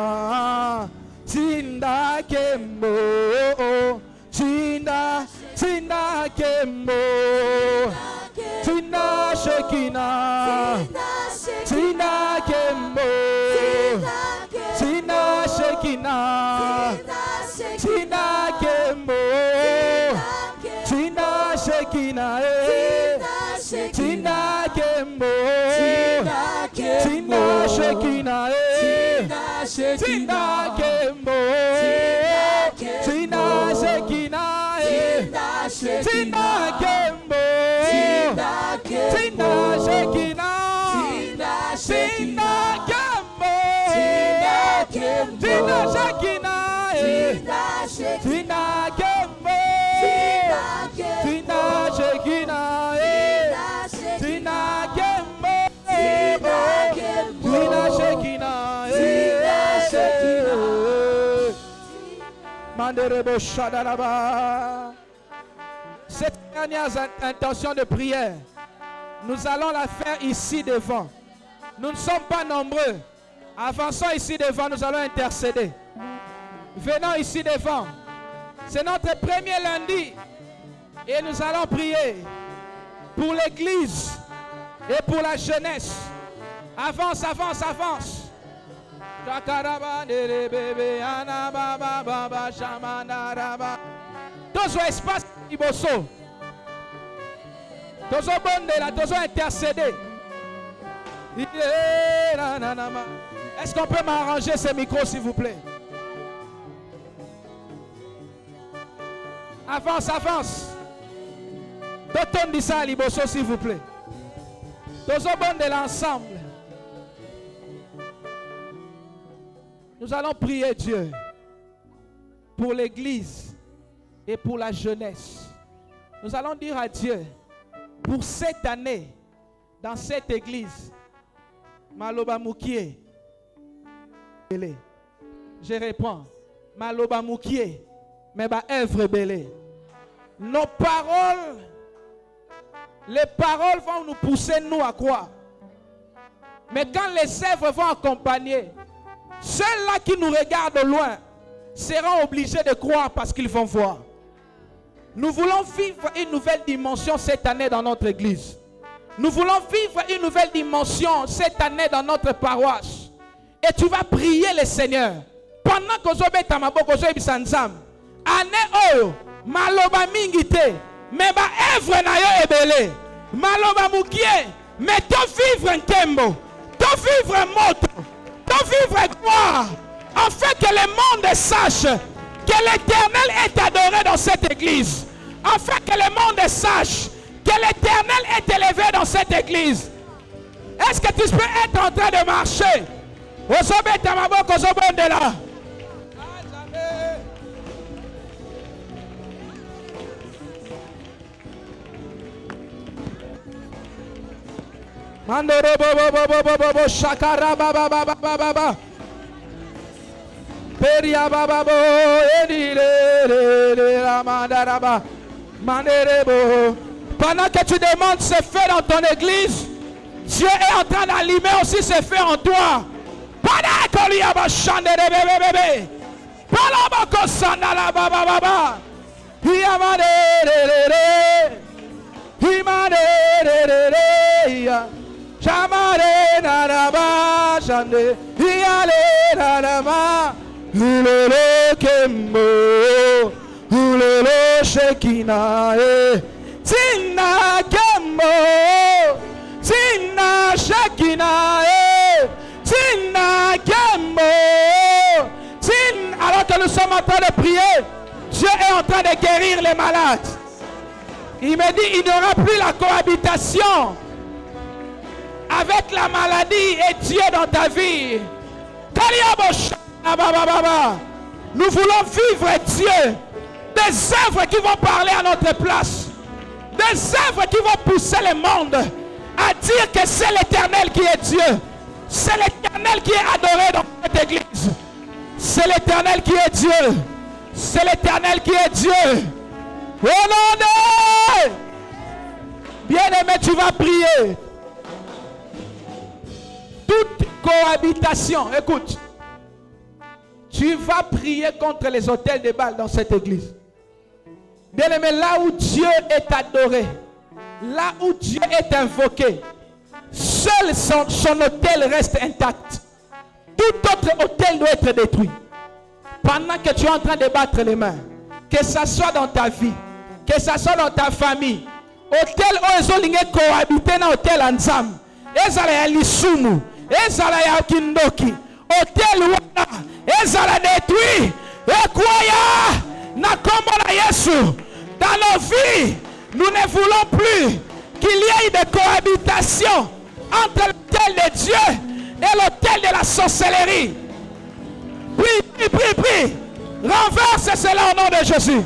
Tina Kembo, Tina Kembo, Tina Shekina, Tina Kembo, Tina Shekina, Tina Kembo, Tina Shekina, Tina Kembo, Tina Shekina, Tina Kembo, Tina Shekina, Tina Kembo, Tina Shekina, Tina Kembo, Tina Shekina, Tina Kembo, Tina Shekina, Tina Kembo, Tina Shekina, Manderebo Shadaraba. Cette dernière intention de prière, nous allons la faire ici devant. Nous ne sommes pas nombreux. Avançons ici devant, nous allons intercéder. Venons ici devant. C'est notre premier lundi. Et nous allons prier pour l'église et pour la jeunesse. Avance, avance, avance. Tozo espace iboso. Tozo bondela, tozo intercéder. Est-ce qu'on peut m'arranger ces micros, s'il vous plaît? Avance, avance. Toton dit ça à Liboso, s'il vous plaît. Tozo bondela ensemble. Nous allons prier Dieu pour l'église et pour la jeunesse. Nous allons dire à Dieu, pour cette année, dans cette église, Maloba Moukie, je réponds, Maloba Moukie, mais ba œuvre belé. Nos paroles, les paroles vont nous pousser, nous, à croire. Mais quand les œuvres vont accompagner, ceux-là qui nous regardent de loin seront obligés de croire parce qu'ils vont voir. Nous voulons vivre une nouvelle dimension cette année dans notre église. Nous voulons vivre une nouvelle dimension cette année dans notre paroisse. Et tu vas prier le Seigneur. Pendant que vous êtes à ma boque, vous êtes année oyo, maloba mingite, mais ba œuvre na yo ebele. Maloba mukie, mais to vivre en tembo, to vivre moto. De vivre gloire, afin que le monde sache que l'Éternel est adoré dans cette église, afin que le monde sache que l'Éternel est élevé dans cette église. Est-ce que tu peux être en train de marcher? Mandoro bobo shakara baba baba baba peria baba bo edile la mandaraba manderebo. Pendant que tu demandes ce feu dans ton église, Dieu est en train d'allumer aussi ce feu en toi. Pendant que lui a bachandé bébé bébé pendant que sandala baba baba yamade Chamare naraba chande yale naraba ulele kembo ulele shekina tina kembo tina shekina tina kembo tin. Alors que nous sommes en train de prier, Dieu est en train de guérir les malades. Il me dit il n'y aura plus la cohabitation avec la maladie et Dieu dans ta vie. Nous voulons vivre Dieu. Des œuvres qui vont parler à notre place. Des œuvres qui vont pousser le monde à dire que c'est l'Éternel qui est Dieu. C'est l'Éternel qui est adoré dans cette église. C'est l'Éternel qui est Dieu. C'est l'Éternel qui est Dieu. Au nom de... Bien-aimé, tu vas prier. Toute cohabitation, écoute. Tu vas prier contre les autels de Baal dans cette église. Bien-aimé, là où Dieu est adoré, là où Dieu est invoqué, seul son autel reste intact. Tout autre autel doit être détruit. Pendant que tu es en train de battre les mains, que ça soit dans ta vie, que ça soit dans ta famille, autel ozolinge cohabiter na autel ensemble. Ezala ya lisumu, ezala ya kindoki, autel wana, ezala détruit. Ekwaya na kombo na Yesu. Dans nos vies, nous ne voulons plus qu'il y ait de cohabitation entre l'autel de Dieu et l'autel de la sorcellerie. Prie, prie, prie, prie. Renverse cela au nom de Jésus.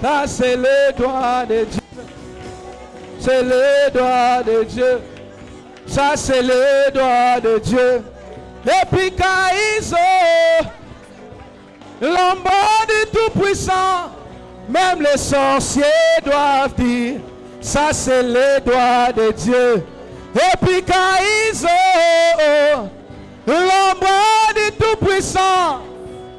Ça c'est le doigt de Dieu. C'est le doigt de Dieu. Ça c'est le doigt de Dieu. Et puis Kaïso, l'ombre du Tout-Puissant, même les sorciers doivent dire, ça c'est le doigt de Dieu. Et puis Kaïso, l'ombre du Tout-Puissant,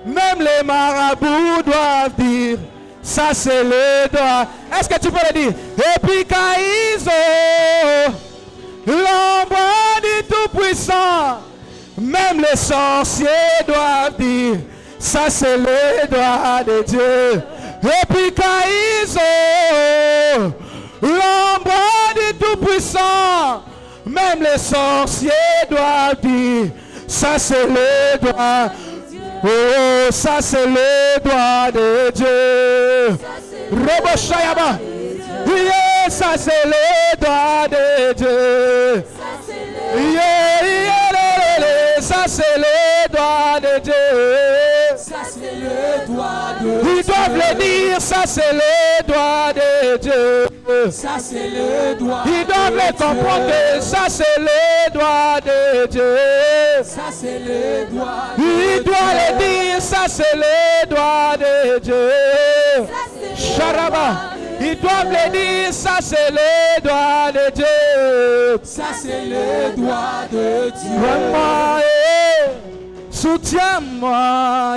même les marabouts doivent dire, ça c'est le doigt. Est-ce que tu peux le dire? Et puis Kaïso, l'ombre du Tout-Puissant, même les sorciers doivent dire, ça c'est le doigt de Dieu. Et puis Kaïso, l'ombre du Tout-Puissant, même les sorciers doivent dire, ça c'est le doigt. Oh, ça c'est le doigt de Dieu. Robo Shayaba. Yeah, ça c'est le doigt de Dieu. Yeah, yeah, ça c'est le doigt de Dieu. Ça c'est le doigt de Dieu. Ils doivent le dire, ça c'est le doigt de Dieu. Ça c'est le doigt. Ils doivent le comprendre que ça c'est le doigt de Dieu. Ça c'est le doigt. Il doit le dire, ça c'est le doigt de Dieu. Charaba. Ils doivent le dire, ça c'est le doigt de Dieu. Ça c'est le doigt de Dieu. Moi, soutiens-moi,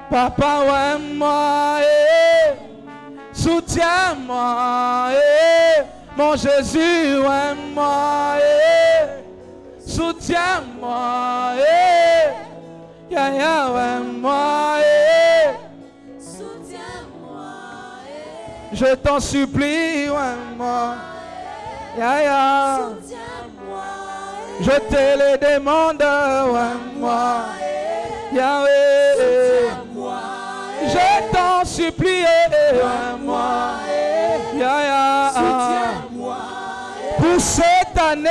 papa, ouais, moi, soutiens-moi, mon Jésus, ouais, moi, soutiens-moi, ya, ouais, moi, Soutiens-moi. je t'en supplie, ouais, moi, ya. Soutiens-moi. Je te le demande, ouais, moi, Yahweh. Je t'en supplie, ouais, moi, Soutiens-moi. pour cette année,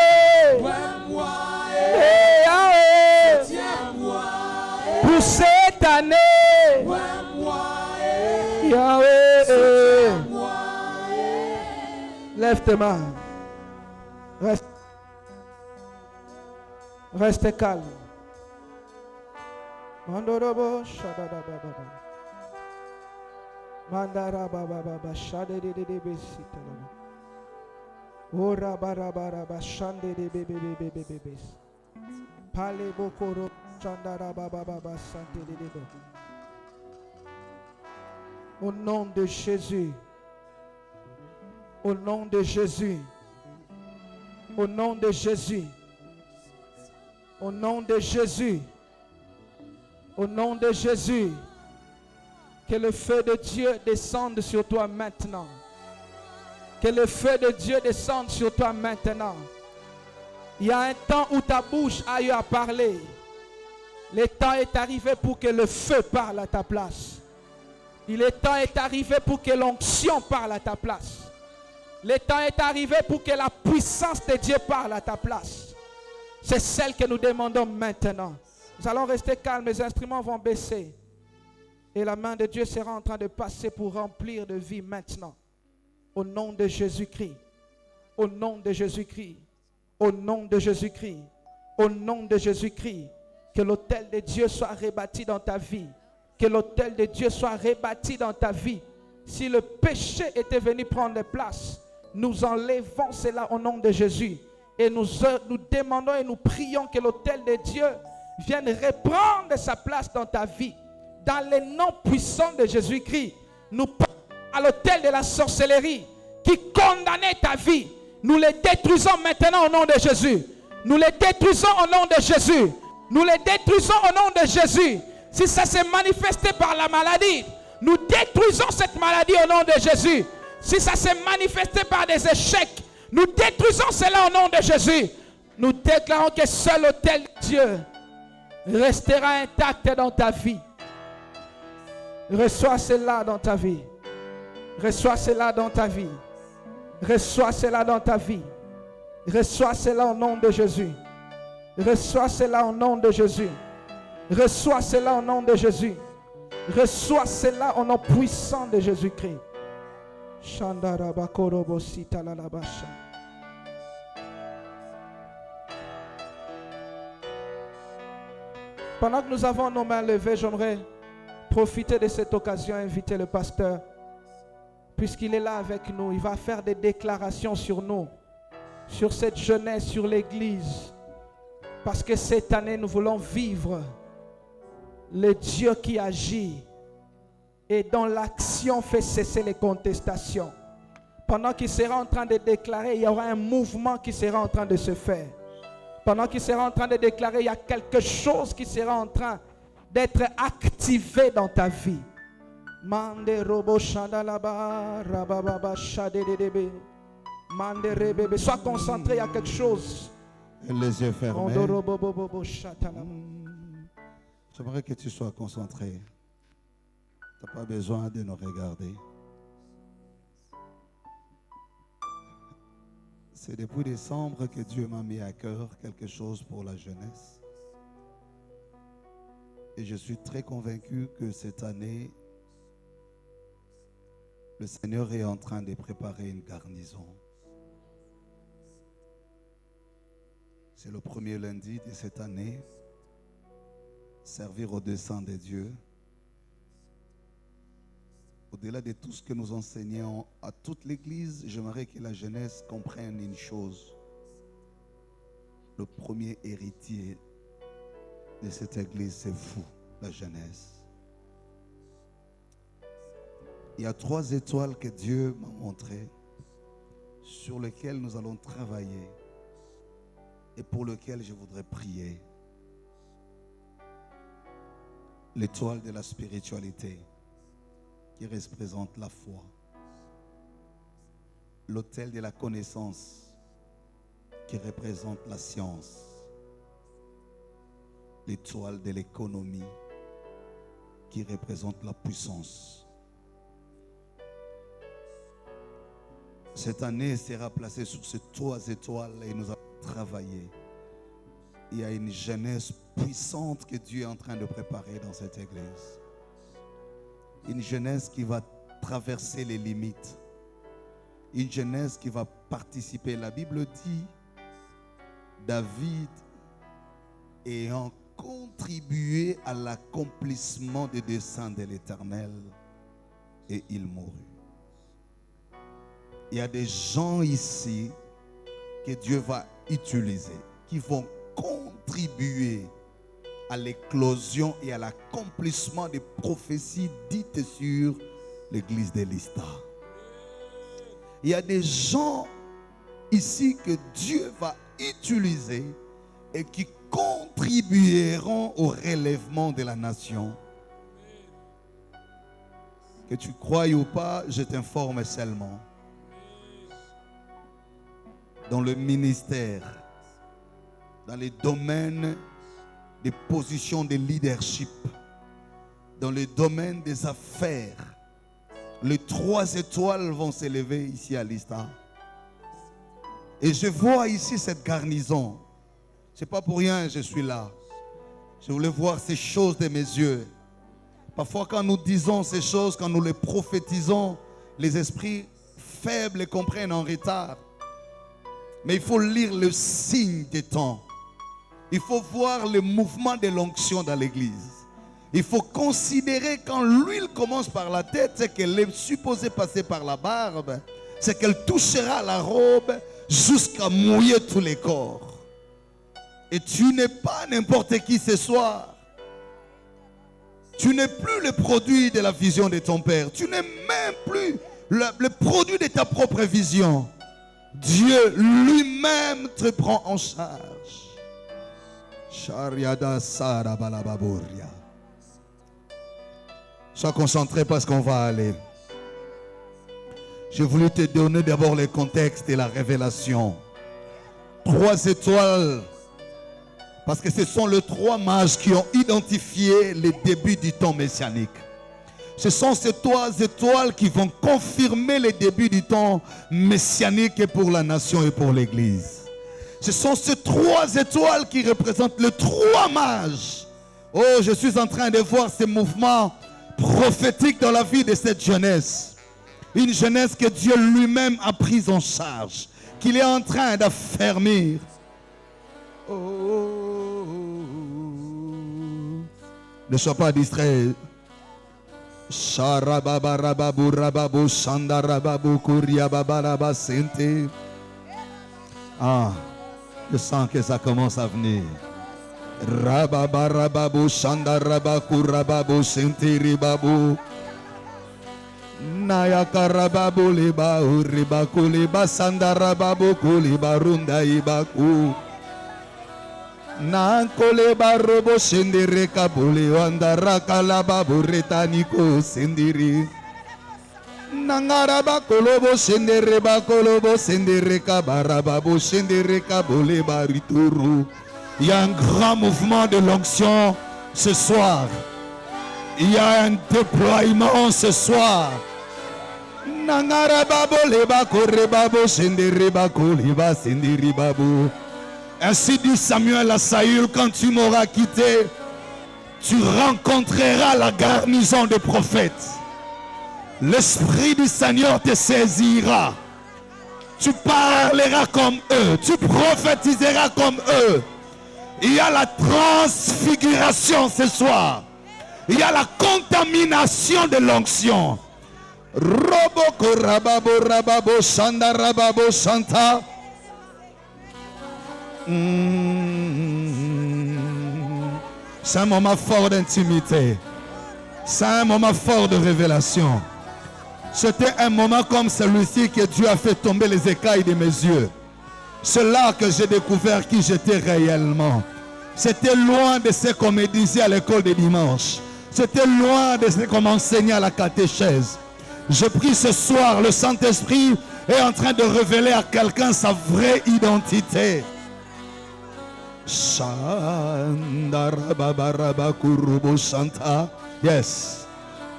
Yahweh, Soutiens-moi. pour cette année, Yahweh. Lève tes mains. Reste calme. Mandorobo shadadababa. Mandarababa shadededebesitalaba. Ora barabaraba shandedebebebebebebes. Pale bokoro chandarababa santededebo. Au nom de Jésus. Au nom de Jésus. Au nom de Jésus. Au nom de Jésus. Au nom de Jésus. Que le feu de Dieu descende sur toi maintenant. Que le feu de Dieu descende sur toi maintenant. Il y a un temps où ta bouche a eu à parler. Le temps est arrivé pour que le feu parle à ta place. Le temps est arrivé pour que l'onction parle à ta place. Le temps est arrivé pour que la puissance de Dieu parle à ta place. C'est celle que nous demandons maintenant. Nous allons rester calmes, les instruments vont baisser. Et la main de Dieu sera en train de passer pour remplir de vie maintenant. Au nom de Jésus-Christ. Au nom de Jésus-Christ. Au nom de Jésus-Christ. Au nom de Jésus-Christ. Que l'autel de Dieu soit rebâti dans ta vie. Que l'autel de Dieu soit rebâti dans ta vie. Si le péché était venu prendre place, nous enlevons cela au nom de Jésus. Et nous demandons et nous prions que l'autel de Dieu vienne reprendre sa place dans ta vie. Dans le nom puissant de Jésus-Christ, nous parlons à l'autel de la sorcellerie qui condamnait ta vie. Nous les détruisons maintenant au nom de Jésus. Nous les détruisons au nom de Jésus. Nous les détruisons au nom de Jésus. Si ça s'est manifesté par la maladie, nous détruisons cette maladie au nom de Jésus. Si ça s'est manifesté par des échecs, nous détruisons cela au nom de Jésus. Nous déclarons que seul l'autel de Dieu restera intact dans ta vie. Reçois cela dans ta vie. Reçois cela dans ta vie. Reçois cela dans ta vie. Reçois cela au nom de Jésus. Reçois cela au nom de Jésus. Reçois cela au nom de Jésus. Reçois cela au nom puissant de Jésus-Christ. Pendant que nous avons nos mains levées, j'aimerais profiter de cette occasion et inviter le pasteur. Puisqu'il est là avec nous, il va faire des déclarations sur nous, sur cette jeunesse, sur l'église. Parce que cette année, nous voulons vivre le Dieu qui agit et dont l'action fait cesser les contestations. Pendant qu'il sera en train de déclarer, il y aura un mouvement qui sera en train de se faire. Pendant qu'il sera en train de déclarer, il y a quelque chose qui sera en train d'être activé dans ta vie. Mande robo shandalaba rababa shadedebe. Mande rebebe. Sois concentré, il y a quelque chose. Les yeux fermés. J'aimerais que tu sois concentré. Tu n'as pas besoin de nous regarder. C'est depuis décembre que Dieu m'a mis à cœur quelque chose pour la jeunesse. Et je suis très convaincu que cette année, le Seigneur est en train de préparer une garnison. C'est le premier lundi de cette année. Servir au dessein de Dieu. Au-delà de tout ce que nous enseignons à toute l'Église, j'aimerais que la jeunesse comprenne une chose. Le premier héritier de cette Église, c'est vous, la jeunesse. Il y a 3 étoiles que Dieu m'a montrées, sur lesquelles nous allons travailler et pour lesquelles je voudrais prier. L'étoile de la spiritualité, qui représente la foi. L'autel de la connaissance, qui représente la science. L'étoile de l'économie, qui représente la puissance. Cette année sera placée sur ces 3 étoiles et nous allons travailler. Il y a une jeunesse puissante que Dieu est en train de préparer dans cette église. Une jeunesse qui va traverser les limites. Une jeunesse qui va participer. La Bible dit, David ayant contribué à l'accomplissement des desseins de l'Éternel, et il mourut. Il y a des gens ici que Dieu va utiliser, qui vont contribuer à l'éclosion et à l'accomplissement des prophéties dites sur l'église de Lista. Il y a des gens ici que Dieu va utiliser et qui contribueront au relèvement de la nation. Que tu croies ou pas, je t'informe seulement. Dans le ministère, dans les domaines des positions de leadership, dans le domaine des affaires, les 3 étoiles vont s'élever ici à Lista. Et je vois ici cette garnison. C'est pas pour rien que je suis là. Je voulais voir ces choses de mes yeux. Parfois, quand nous disons ces choses, quand nous les prophétisons, les esprits faibles les comprennent en retard. Mais il faut lire le signe des temps. Il faut voir le mouvement de l'onction dans l'église. Il faut considérer quand l'huile commence par la tête, c'est qu'elle est supposée passer par la barbe, c'est qu'elle touchera la robe jusqu'à mouiller tous les corps. Et tu n'es pas n'importe qui ce soir. Tu n'es plus le produit de la vision de ton père. Tu n'es même plus le produit de ta propre vision. Dieu lui-même te prend en charge. Shariada Sarabalababoria. Sois concentré parce qu'on va aller. J'ai voulu te donner d'abord le contexte et la révélation. 3 étoiles. Parce que ce sont les 3 mages qui ont identifié les débuts du temps messianique. Ce sont ces 3 étoiles qui vont confirmer les débuts du temps messianique pour la nation et pour l'église. Ce sont ces 3 étoiles qui représentent les 3 mages. Oh, je suis en train de voir ces mouvements prophétiques dans la vie de cette jeunesse. Une jeunesse que Dieu lui-même a prise en charge, qu'il est en train d'affermir. Oh, ne sois pas distrait. Sharababarababu rababu shandarababu kuriababaraba sente. Ah, je sens que ça commence à venir. Rababarababu shandarabaku rababu sente ribabu. Nayakarababu liba uribaku liba sandarababu kuliba runda ibaku. Nankole barobo sendere kabule wandara kalaba buretaniko sendiri. Nangaraba kolobo sendere bakolobo sendere kabarababo sendere kabule barituru. Il y a un grand mouvement de l'onction ce soir. Il y a un déploiement ce soir. Nangarababo leba korebabo sendere bakoliba sendiri babu. Ainsi dit Samuel à Saül, quand tu m'auras quitté, tu rencontreras la garnison des prophètes. L'Esprit du Seigneur te saisira. Tu parleras comme eux, tu prophétiseras comme eux. Il y a la transfiguration ce soir. Il y a la contamination de l'onction. Roboko rababo rababo shanda rababo shanta. C'est un moment fort d'intimité. C'est un moment fort de révélation. C'était un moment comme celui-ci que Dieu a fait tomber les écailles de mes yeux. C'est là que j'ai découvert qui j'étais réellement. C'était loin de ce qu'on me disait à l'école de dimanche. C'était loin de ce qu'on m'enseignait à la catéchèse. Je prie ce soir, le Saint-Esprit est en train de révéler à quelqu'un sa vraie identité. Yes.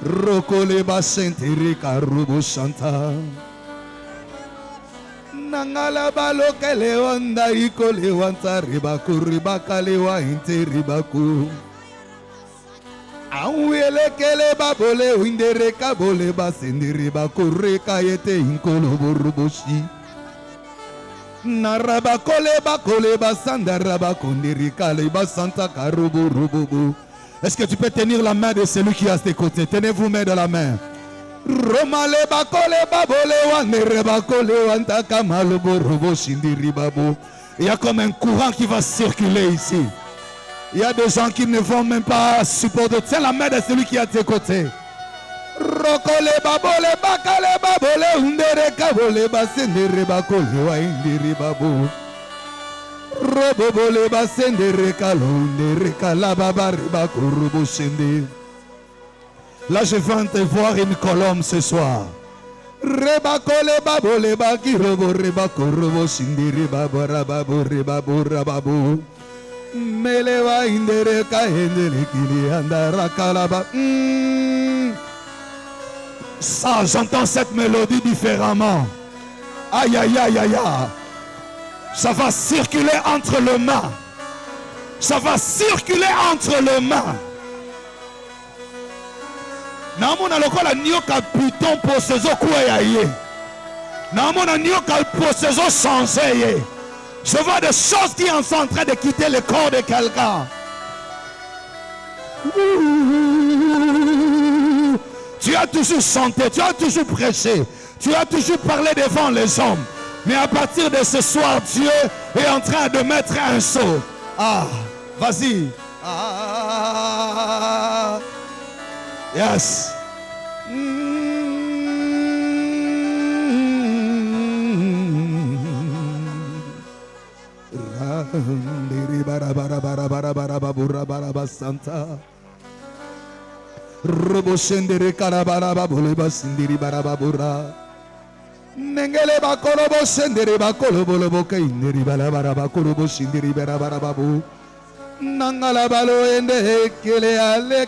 Rokoleba sentirika rubu santa. Nangala baloke lewanda iko lewanta ribaku ribaka lewa inte ribaku. Awele kele babole windere kabole basindi ribaku reka yete inkolo burubushi. Narabakole bakole basanda rabakundi kale basanta karubu rububu. Est-ce que tu peux tenir la main de celui qui est à tes côtés? Tenez-vous main de la main. Romale bakole babole wanere bakole wanta kamalo borubo shindiri babu. Il y a comme un courant qui va circuler ici. Il y a des gens qui ne vont même pas supporter. Tiens la main de celui qui est à tes côtés. Rokole babole bakale babole undere kabole basendere bakole wa indiri babu. Robobole basendere kalondere kalababa bakurubu shende. Là je viens te voir une colombe ce soir. Rebakole babole baki robo rebakurubu shindiri babara babu rebabu rababu. Melewa indere kaendele kili andara kalaba. Ça, j'entends cette mélodie différemment. Aïe, aïe, aïe, aïe, aïe. Ça va circuler entre les mains. Ça va circuler entre les mains. Namona lokola nyoka piton posezo kuya ye. Namona nyoka posezo changer ye. Je vois des choses qui sont en train de quitter le corps de quelqu'un. Tu as toujours chanté, tu as toujours prêché, tu as toujours parlé devant les hommes. Mais à partir de ce soir, Dieu est en train de mettre un saut. Ah, vas-y. Ah, yes. Robo sendere karabara boleba sindiri barababura nengele bakolobo sendere bakolobo loboka indiri balabara bakolobo sindiri barabarababu nangala balo ende kele ale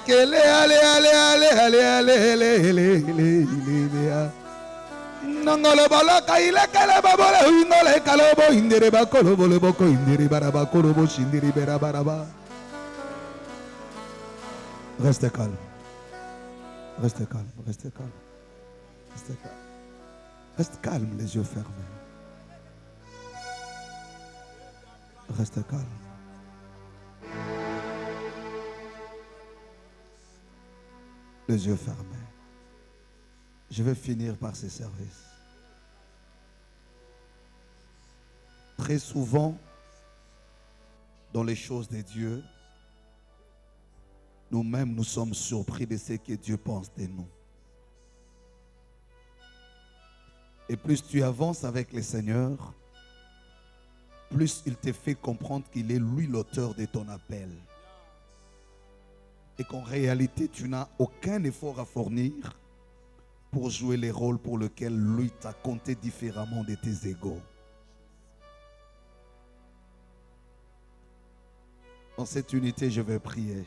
nangala balaka ile kele babole ingole kalobo indiri bakolobo loboko indiri barabakolobo sindiri barabaraba. Reste calme. Reste calme, reste calme, reste calme. Reste calme, les yeux fermés. Reste calme. Les yeux fermés. Je vais finir par ces services. Très souvent, dans les choses de Dieu, nous-mêmes, nous sommes surpris de ce que Dieu pense de nous. Et plus tu avances avec le Seigneur, plus il te fait comprendre qu'il est lui l'auteur de ton appel. Et qu'en réalité, tu n'as aucun effort à fournir pour jouer les rôles pour lesquels lui t'a compté différemment de tes égaux. Dans cette unité, je vais prier.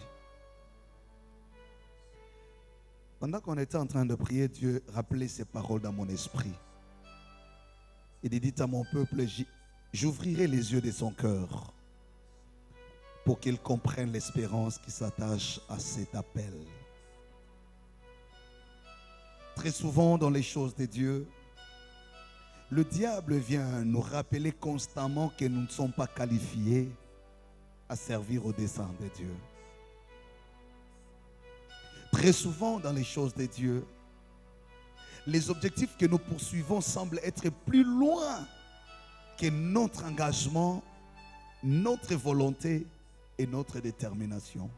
Pendant qu'on était en train de prier, Dieu rappelait ces paroles dans mon esprit. Il dit à mon peuple, j'ouvrirai les yeux de son cœur pour qu'il comprenne l'espérance qui s'attache à cet appel. Très souvent dans les choses de Dieu, le diable vient nous rappeler constamment que nous ne sommes pas qualifiés à servir au dessein de Dieu. Très souvent dans les choses de Dieu, les objectifs que nous poursuivons semblent être plus loin que notre engagement, notre volonté et notre détermination.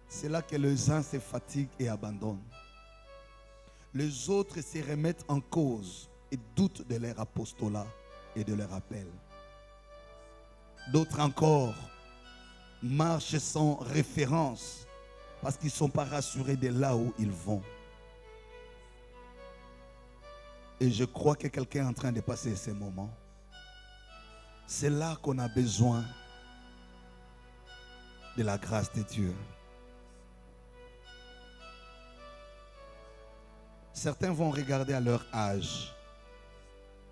C'est là que les uns se fatiguent et abandonnent. Les autres se remettent en cause et doutent de leur apostolat et de leur appel. D'autres encore marchent sans référence parce qu'ils ne sont pas rassurés de là où ils vont. Et je crois que quelqu'un est en train de passer ces moments. C'est là qu'on a besoin de la grâce de Dieu. Certains vont regarder à leur âge.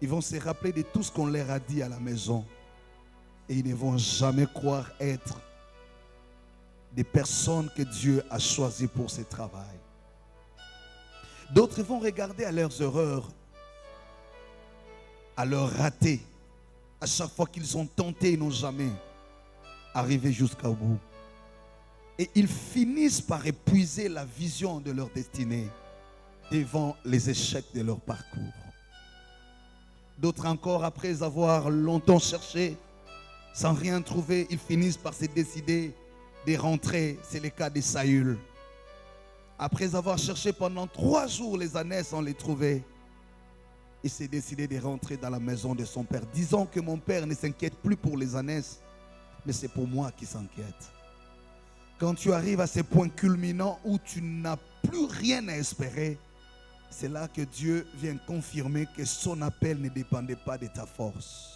Ils vont se rappeler de tout ce qu'on leur a dit à la maison. Et ils ne vont jamais croire être des personnes que Dieu a choisies pour ce travail. D'autres vont regarder à leurs erreurs, à leurs ratés. À chaque fois qu'ils ont tenté, ils n'ont jamais arrivé jusqu'au bout. Et ils finissent par épuiser la vision de leur destinée devant les échecs de leur parcours. D'autres encore, après avoir longtemps cherché, sans rien trouver, ils finissent par se décider de rentrer. C'est le cas de Saül. Après avoir cherché pendant 3 jours les ânes sans les trouver, il s'est décidé de rentrer dans la maison de son père, disant que mon père ne s'inquiète plus pour les ânes, mais c'est pour moi qui s'inquiète. Quand tu arrives à ce point culminant où tu n'as plus rien à espérer, c'est là que Dieu vient confirmer que son appel ne dépendait pas de ta force.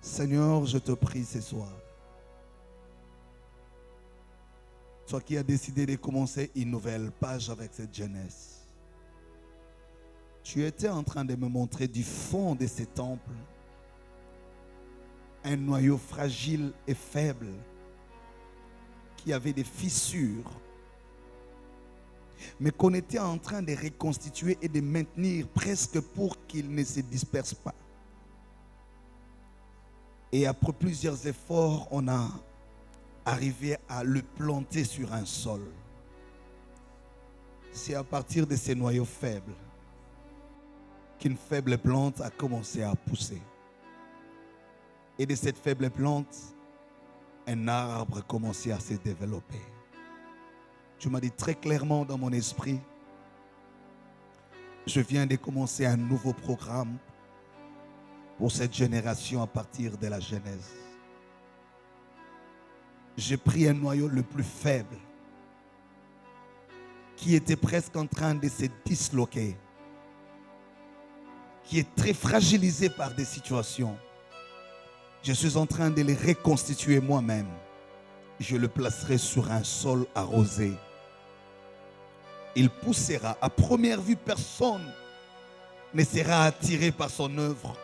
Seigneur, je te prie ce soir. Toi qui as décidé de commencer une nouvelle page avec cette jeunesse. Tu étais en train de me montrer du fond de ce temple un noyau fragile et faible qui avait des fissures, mais qu'on était en train de reconstituer et de maintenir presque pour qu'il ne se disperse pas. Et après plusieurs efforts, on a arrivé à le planter sur un sol. C'est à partir de ces noyaux faibles qu'une faible plante a commencé à pousser. Et de cette faible plante, un arbre a commencé à se développer. Tu m'as dit très clairement dans mon esprit, je viens de commencer un nouveau programme pour cette génération à partir de la Genèse. J'ai pris un noyau le plus faible qui était presque en train de se disloquer, qui est très fragilisé par des situations. Je suis en train de le reconstituer moi-même. Je le placerai sur un sol arrosé. Il poussera. À première vue, personne ne sera attiré par son œuvre,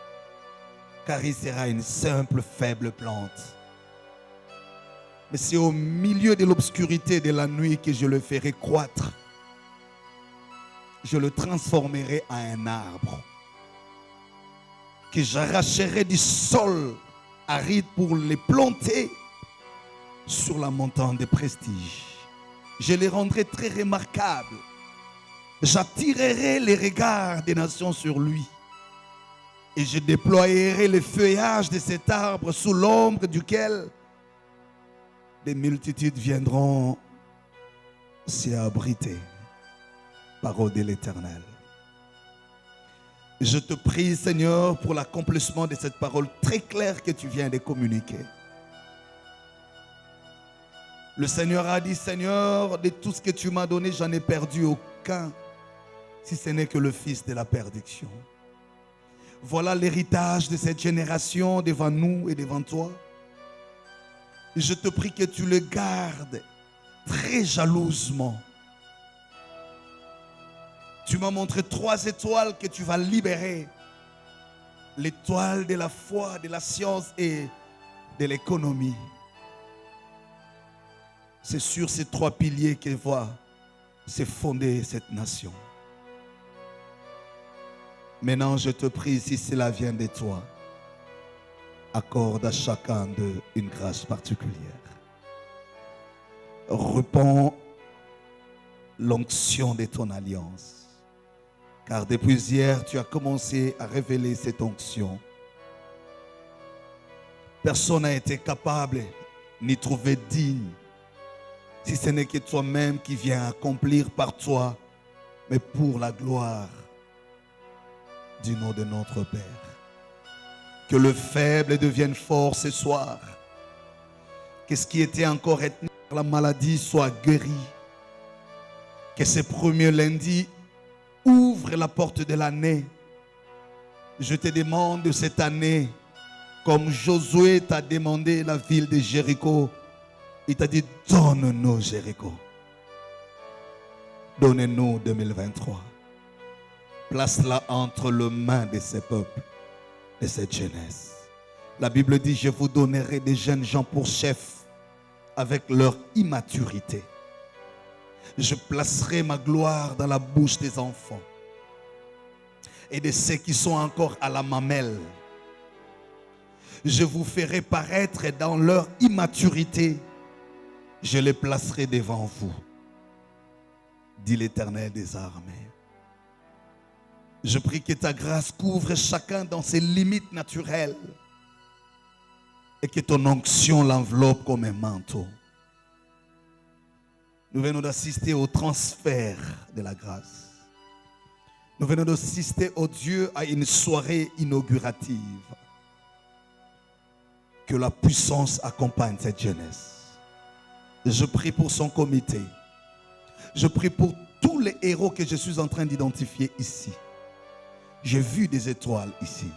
car il sera une simple, faible plante. Mais c'est au milieu de l'obscurité de la nuit que je le ferai croître. Je le transformerai en un arbre que j'arracherai du sol aride pour les planter sur la montagne de prestige. Je les rendrai très remarquables. J'attirerai les regards des nations sur lui. Et je déployerai le feuillage de cet arbre sous l'ombre duquel des multitudes viendront s'y abriter. Parole de l'Éternel. Je te prie, Seigneur, pour l'accomplissement de cette parole très claire que tu viens de communiquer. Le Seigneur a dit, Seigneur, de tout ce que tu m'as donné, j'en ai perdu aucun, si ce n'est que le fils de la perdition. Voilà l'héritage de cette génération devant nous et devant toi. Je te prie que tu le gardes très jalousement. Tu m'as montré 3 étoiles que tu vas libérer. L'étoile de la foi, de la science et de l'économie. C'est sur ces 3 piliers que va se fonder cette nation. Maintenant, je te prie, si cela vient de toi, accorde à chacun d'eux une grâce particulière. Répands l'onction de ton alliance. Car depuis hier, tu as commencé à révéler cette onction. Personne n'a été capable ni trouvé digne, si ce n'est que toi-même qui viens accomplir par toi, mais pour la gloire du nom de notre Père. Que le faible devienne fort ce soir. Que ce qui était encore retenu par la maladie soit guéri. Que ce premier lundi ouvre la porte de l'année. Je te demande cette année, comme Josué t'a demandé la ville de Jéricho, il t'a dit, donne-nous Jéricho. Donne-nous 2023. Place-la entre les mains de ces peuples, de cette jeunesse. La Bible dit, je vous donnerai des jeunes gens pour chefs avec leur immaturité. Je placerai ma gloire dans la bouche des enfants et de ceux qui sont encore à la mamelle. Je vous ferai paraître dans leur immaturité. Je les placerai devant vous, dit l'Éternel des armées. Je prie que ta grâce couvre chacun dans ses limites naturelles et que ton onction l'enveloppe comme un manteau. Nous venons d'assister au transfert de la grâce. Nous venons d'assister, oh Dieu, à une soirée inaugurative. Que la puissance accompagne cette jeunesse. Je prie pour son comité. Je prie pour tous les héros que je suis en train d'identifier ici. J'ai vu des étoiles ici.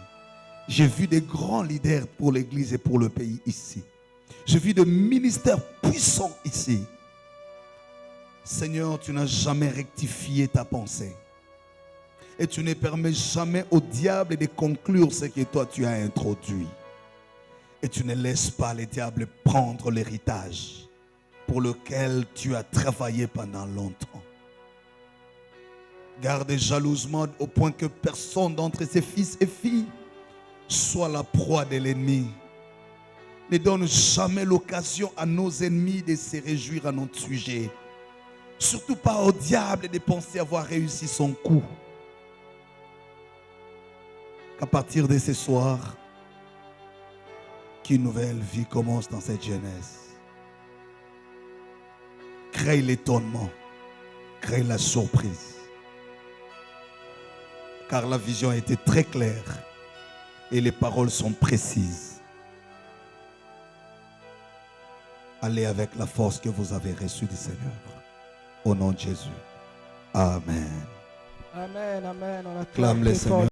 J'ai vu des grands leaders pour l'Église et pour le pays ici. J'ai vu des ministères puissants ici. Seigneur, tu n'as jamais rectifié ta pensée. Et tu ne permets jamais au diable de conclure ce que toi tu as introduit. Et tu ne laisses pas les diables prendre l'héritage pour lequel tu as travaillé pendant longtemps. Garde jalousement au point que personne d'entre ses fils et filles soit la proie de l'ennemi. Ne donne jamais l'occasion à nos ennemis de se réjouir à notre sujet. Surtout pas au diable de penser avoir réussi son coup. Qu'à partir de ce soir, qu'une nouvelle vie commence dans cette jeunesse. Crée l'étonnement, crée la surprise. Car la vision a été très claire et les paroles sont précises. Allez avec la force que vous avez reçue du Seigneur. Au nom de Jésus. Amen. Amen, amen. On acclame Clame le très fort Seigneur.